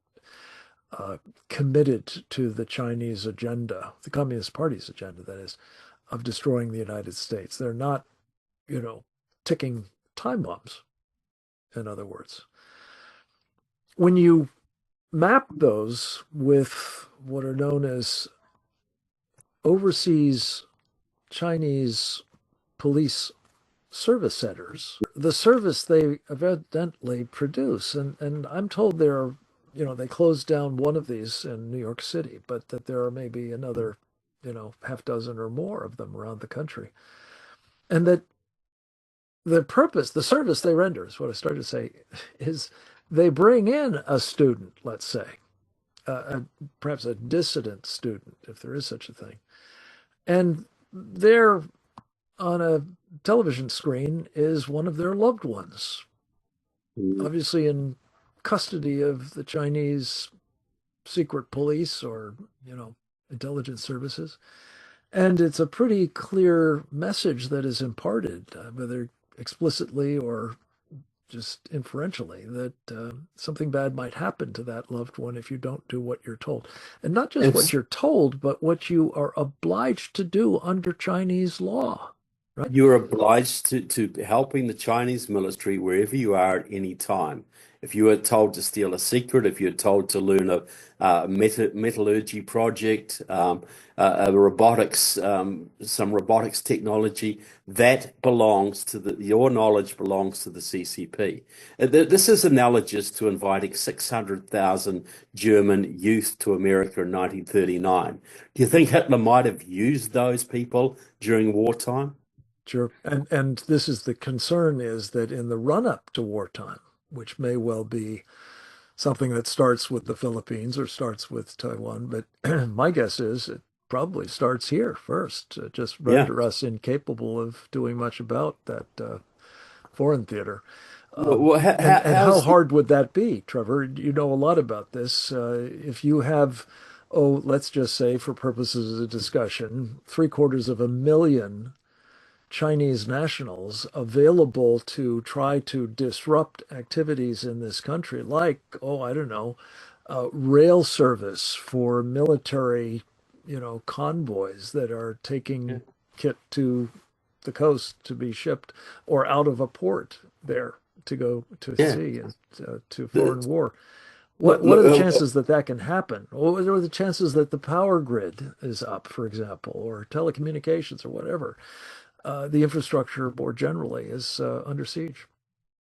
committed to the Chinese agenda, the Communist Party's agenda, that is, of destroying the United States. They're not, ticking time bombs, in other words. When you map those with what are known as overseas Chinese police service centers, the service they evidently produce, and I'm told there are, they closed down one of these in New York City, but that there are maybe another, half dozen or more of them around the country. And that the purpose, the service they render, is what I started to say, is they bring in a student, let's say, perhaps a dissident student, if there is such a thing. And there on a television screen is one of their loved ones, obviously in custody of the Chinese secret police or, intelligence services. And it's a pretty clear message that is imparted, whether explicitly or just inferentially, that something bad might happen to that loved one if you don't do what you're told. And not just what It's you're told, but what you are obliged to do under Chinese law, right? You're obliged to helping the Chinese military wherever you are at any time. If you are told to steal a secret, if you're told to learn a metallurgy project, a robotics, some robotics technology, that belongs to your knowledge belongs to the CCP. This is analogous to inviting 600,000 German youth to America in 1939. Do you think Hitler might have used those people during wartime? Sure. And this is the concern, is that in the run up to wartime, which may well be something that starts with the Philippines or starts with Taiwan, but my guess is it probably starts here first. Just Yeah. render us incapable of doing much about that foreign theater. Well, And how hard would that be, Trevor? You know a lot about this. If you have, oh, let's just say for purposes of discussion, 750,000 Chinese nationals available to try to disrupt activities in this country, like, oh, I don't know, rail service for military, convoys that are taking kit to the coast to be shipped or out of a port there to go to yeah. sea and to foreign The- war. What Look, what are the look, chances that that can happen? What are the chances that the power grid is up, for example, or telecommunications or whatever? The infrastructure more generally is under siege.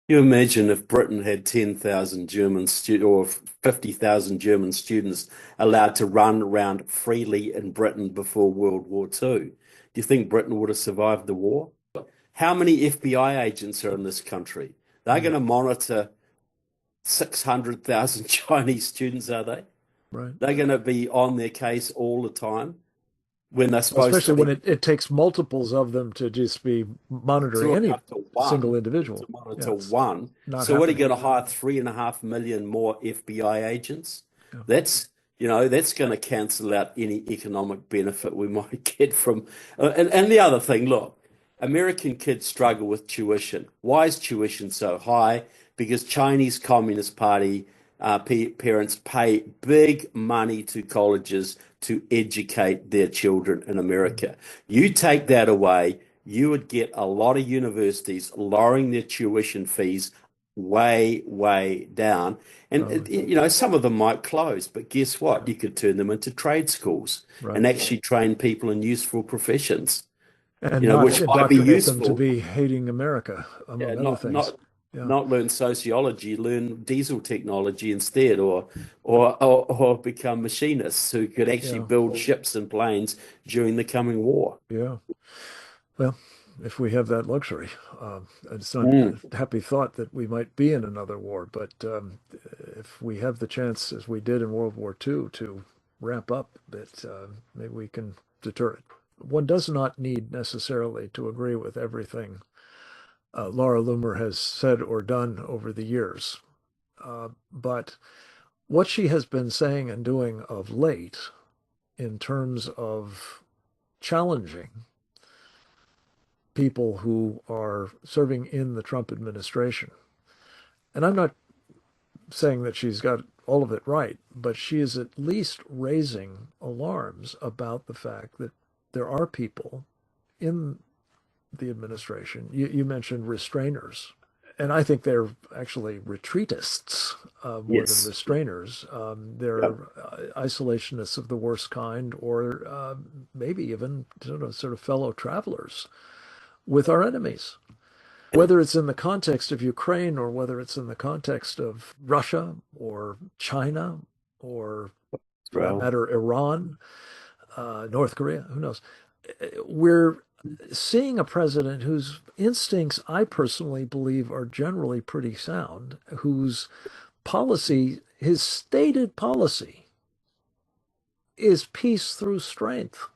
you imagine if Britain had 10,000 German or 50,000 German students allowed to run around freely in Britain before World War II? Do you think Britain would have survived the war? How many FBI agents are in this country? They're going to monitor 600,000 Chinese students, are they? Right. They're going to be on their case all the time when they're supposed to Especially when be it takes multiples of them to just be monitoring to any up to one single to individual. monitor It's one. not So what are you happening. going to hire 3.5 million more FBI agents? Yeah. That's going to cancel out any economic benefit we might get from. And the other thing, look, American kids struggle with tuition. Why is tuition so high? Because Chinese Communist Party parents pay big money to colleges to educate their children in America. You take that away, you would get a lot of universities lowering their tuition fees way, way down. And, some of them might close, but guess what? You could turn them into trade schools Right. and actually train people in useful professions, And not which might be indoctrinate them to useful. be hating America, Yeah, among other not things. not Yeah. not learn sociology, learn diesel technology instead, or become machinists who could actually Yeah. build ships and planes during the coming war. Yeah. Well, if we have that luxury, it's not Mm. a happy thought that we might be in another war, but if we have the chance, as we did in World War II, to ramp up, that maybe we can deter it. One does not need necessarily to agree with everything Laura Loomer has said or done over the years, but what she has been saying and doing of late in terms of challenging people who are serving in the Trump administration. And I'm not saying that she's got all of it right, but she is at least raising alarms about the fact that there are people in the administration. You mentioned restrainers, and I think they're actually retreatists more than Yes. restrainers. They're Yep. isolationists of the worst kind, or maybe even sort of fellow travelers with our enemies. Whether it's in the context of Ukraine or whether it's in the context of Russia or China or, for that Well, matter, Iran, North Korea, who knows? We're seeing a president whose instincts I personally believe are generally pretty sound, whose policy, his stated policy, is peace through strength,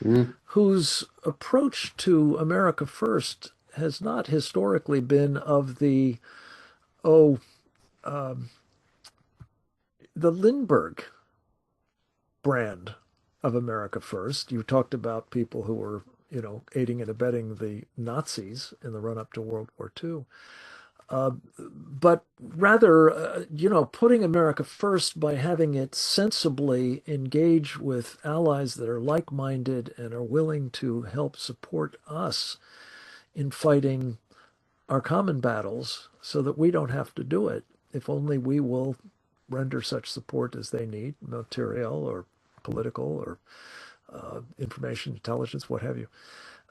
mm, whose approach to America First has not historically been of the, oh, um, the Lindbergh brand of America First. You talked about people who were, aiding and abetting the Nazis in the run up to World War II. But rather, putting America first by having it sensibly engage with allies that are like-minded and are willing to help support us in fighting our common battles so that we don't have to do it, if only we will render such support as they need, material or political or information, intelligence, what have you.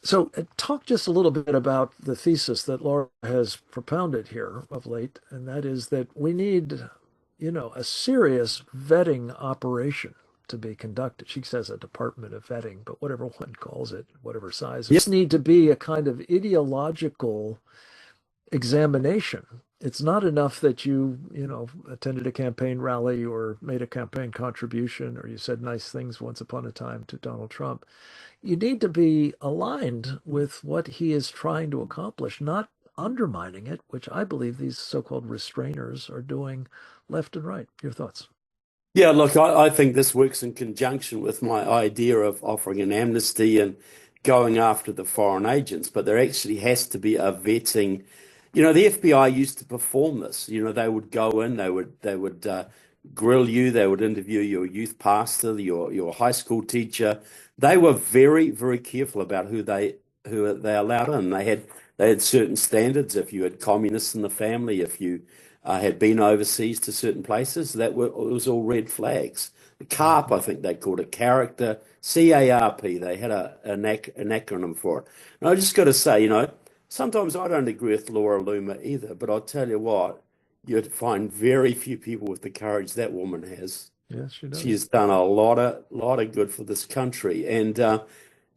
So talk just a little bit about the thesis that Laura has propounded here of late, and that is that we need, a serious vetting operation to be conducted. She says a department of vetting, but whatever one calls it, whatever size. Yes. Need to be a kind of ideological examination. It's not enough that you attended a campaign rally or made a campaign contribution or you said nice things once upon a time to Donald Trump. You need to be aligned with what he is trying to accomplish, not undermining it, which I believe these so-called restrainers are doing left and right. Your thoughts? Yeah, look, I think this works in conjunction with my idea of offering an amnesty and going after the foreign agents, but there actually has to be a vetting. The FBI used to perform this. They would go in, they would grill you, they would interview your youth pastor, your high school teacher. They were very, very careful about who they allowed in. They had certain standards. If you had communists in the family, if you had been overseas to certain places, it was all red flags. The CARP, I think they called it, character, CARP. They had an acronym for it. And I just got to say, sometimes I don't agree with Laura Loomer either, but I'll tell you what, you'd find very few people with the courage that woman has. Yes, she does. She has done a lot of good for this country, and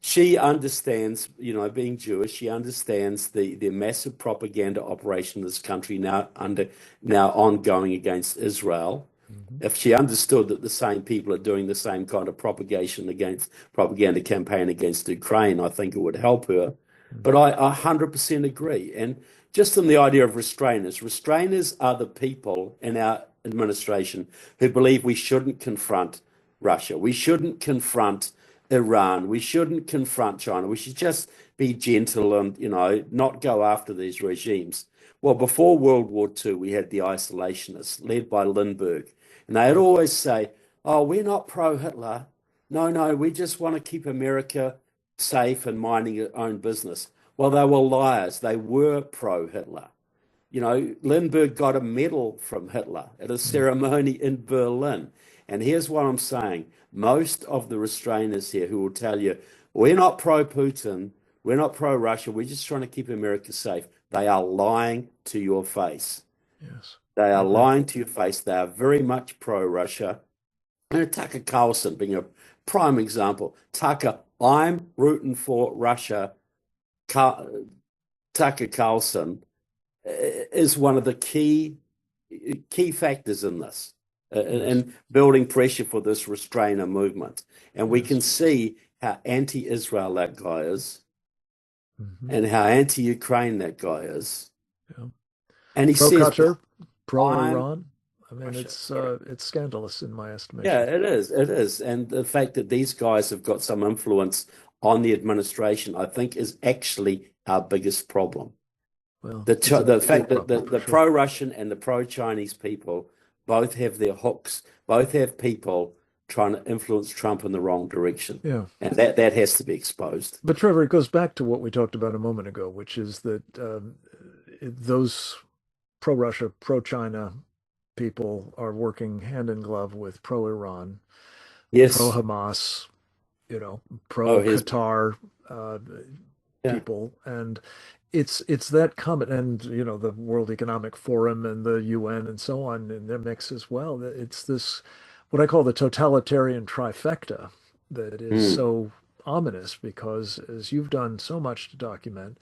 she understands, being Jewish, she understands the massive propaganda operation in this country now ongoing against Israel. Mm-hmm. If she understood that the same people are doing the same kind of propaganda campaign against Ukraine, I think it would help her. Mm-hmm. But I 100% agree. And just in the idea of restrainers are the people in our administration who believe we shouldn't confront Russia. We shouldn't confront Iran. We shouldn't confront China. We should just be gentle and, not go after these regimes. Well, before World War II, we had the isolationists led by Lindbergh. And they'd always say, oh, we're not pro-Hitler. No, we just want to keep America safe and minding its own business. Well, they were liars. They were pro-Hitler. Lindbergh got a medal from Hitler at a ceremony in Berlin. And here's what I'm saying. Most of the restrainers here who will tell you, we're not pro-Putin, we're not pro-Russia, we're just trying to keep America safe. They are lying to your face. Yes. They are lying to your face. They are very much pro-Russia. And Tucker Carlson being a prime example. Tucker, I'm rooting for Russia. Tucker Carlson is one of the key factors in this. And building pressure for this restrainer movement. And we can see how anti-Israel that guy is, mm-hmm. and how anti-Ukraine that guy is. Yeah. And he pro-Qatar, pro-Iran. I mean, Russia, it's scandalous in my estimation. Yeah, it is. And the fact that these guys have got some influence on the administration, I think, is actually our biggest problem. Well, the fact that the pro-Russian and the pro-Chinese people both have their hooks, both have people trying to influence Trump in the wrong direction. Yeah. And that has to be exposed. But Trevor, it goes back to what we talked about a moment ago, which is that those pro-Russia, pro-China people are working hand in glove with pro-Iran, yes, pro-Hamas, pro-Qatar people. And it's that common, and the World Economic Forum and the UN and so on in their mix as well. It's this, what I call the totalitarian trifecta, that is so ominous because, as you've done so much to document,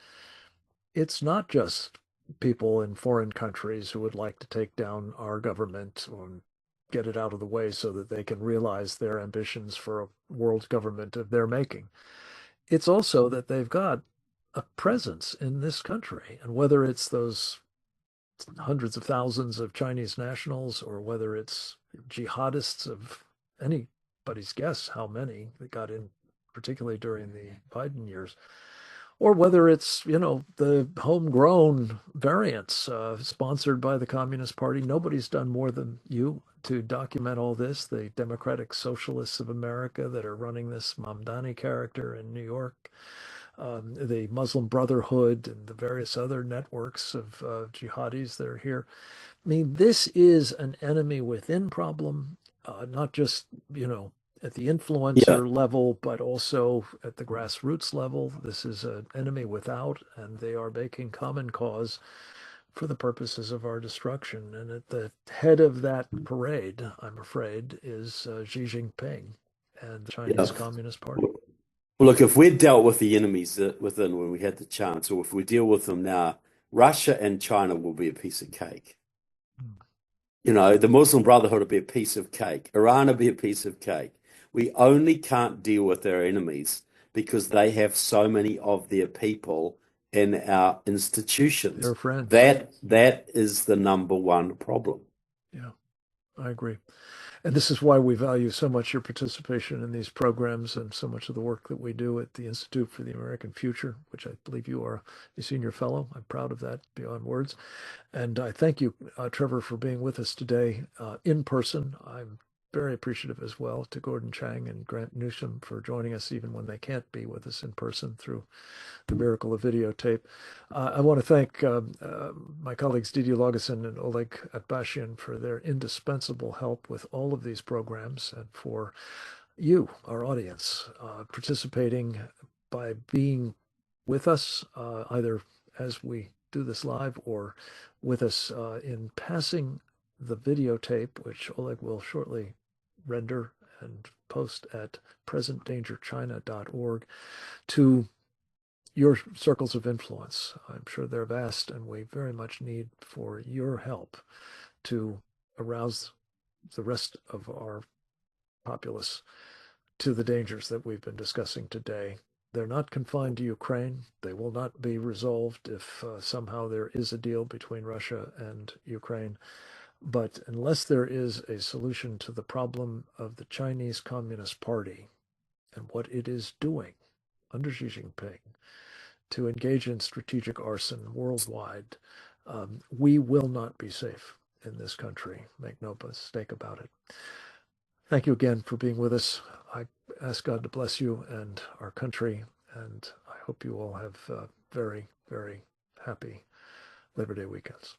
it's not just people in foreign countries who would like to take down our government or get it out of the way so that they can realize their ambitions for a world government of their making. It's also that they've got a presence in this country, and whether it's those hundreds of thousands of Chinese nationals or whether it's jihadists of anybody's guess how many that got in, particularly during the Biden years, or whether it's, the homegrown variants sponsored by the Communist Party. Nobody's done more than you to document all this. The Democratic Socialists of America that are running this Mamdani character in New York, the Muslim Brotherhood, and the various other networks of jihadis that are here. I mean, this is an enemy within problem, not just, at the Yeah. influencer level, but also at the grassroots level. This is an enemy without, and they are making common cause for the purposes of our destruction. And at the head of that parade, I'm afraid, is Xi Jinping and the Yeah. Chinese Communist Party. Well, look, if we'd dealt with the enemies within when we had the chance, or if we deal with them now, Russia and China will be a piece of cake. The Muslim Brotherhood will be a piece of cake. Iran will be a piece of cake. We only can't deal with their enemies because they have so many of their people in our institutions. They're friends. That is the number one problem. Yeah, I agree. And this is why we value so much your participation in these programs and so much of the work that we do at the Institute for the American Future, which I believe you are a senior fellow. I'm proud of that beyond words. And I thank you, Trevor, for being with us today in person. I'm very appreciative as well to Gordon Chang and Grant Newsom for joining us even when they can't be with us in person through the miracle of videotape. I want to thank my colleagues Didier Lageson and Oleg Atbashian for their indispensable help with all of these programs, and for you, our audience, participating by being with us, either as we do this live or with us in passing the videotape, which Oleg will shortly render and post at presentdangerchina.org, to your circles of influence. I'm sure they're vast, and we very much need for your help to arouse the rest of our populace to the dangers that we've been discussing today. They're not confined to Ukraine. They will not be resolved if somehow there is a deal between Russia and Ukraine. But unless there is a solution to the problem of the Chinese Communist Party and what it is doing under Xi Jinping to engage in strategic arson worldwide, we will not be safe in this country. Make no mistake about it. Thank you again for being with us. I ask God to bless you and our country, and I hope you all have very, very happy Labor Day weekends.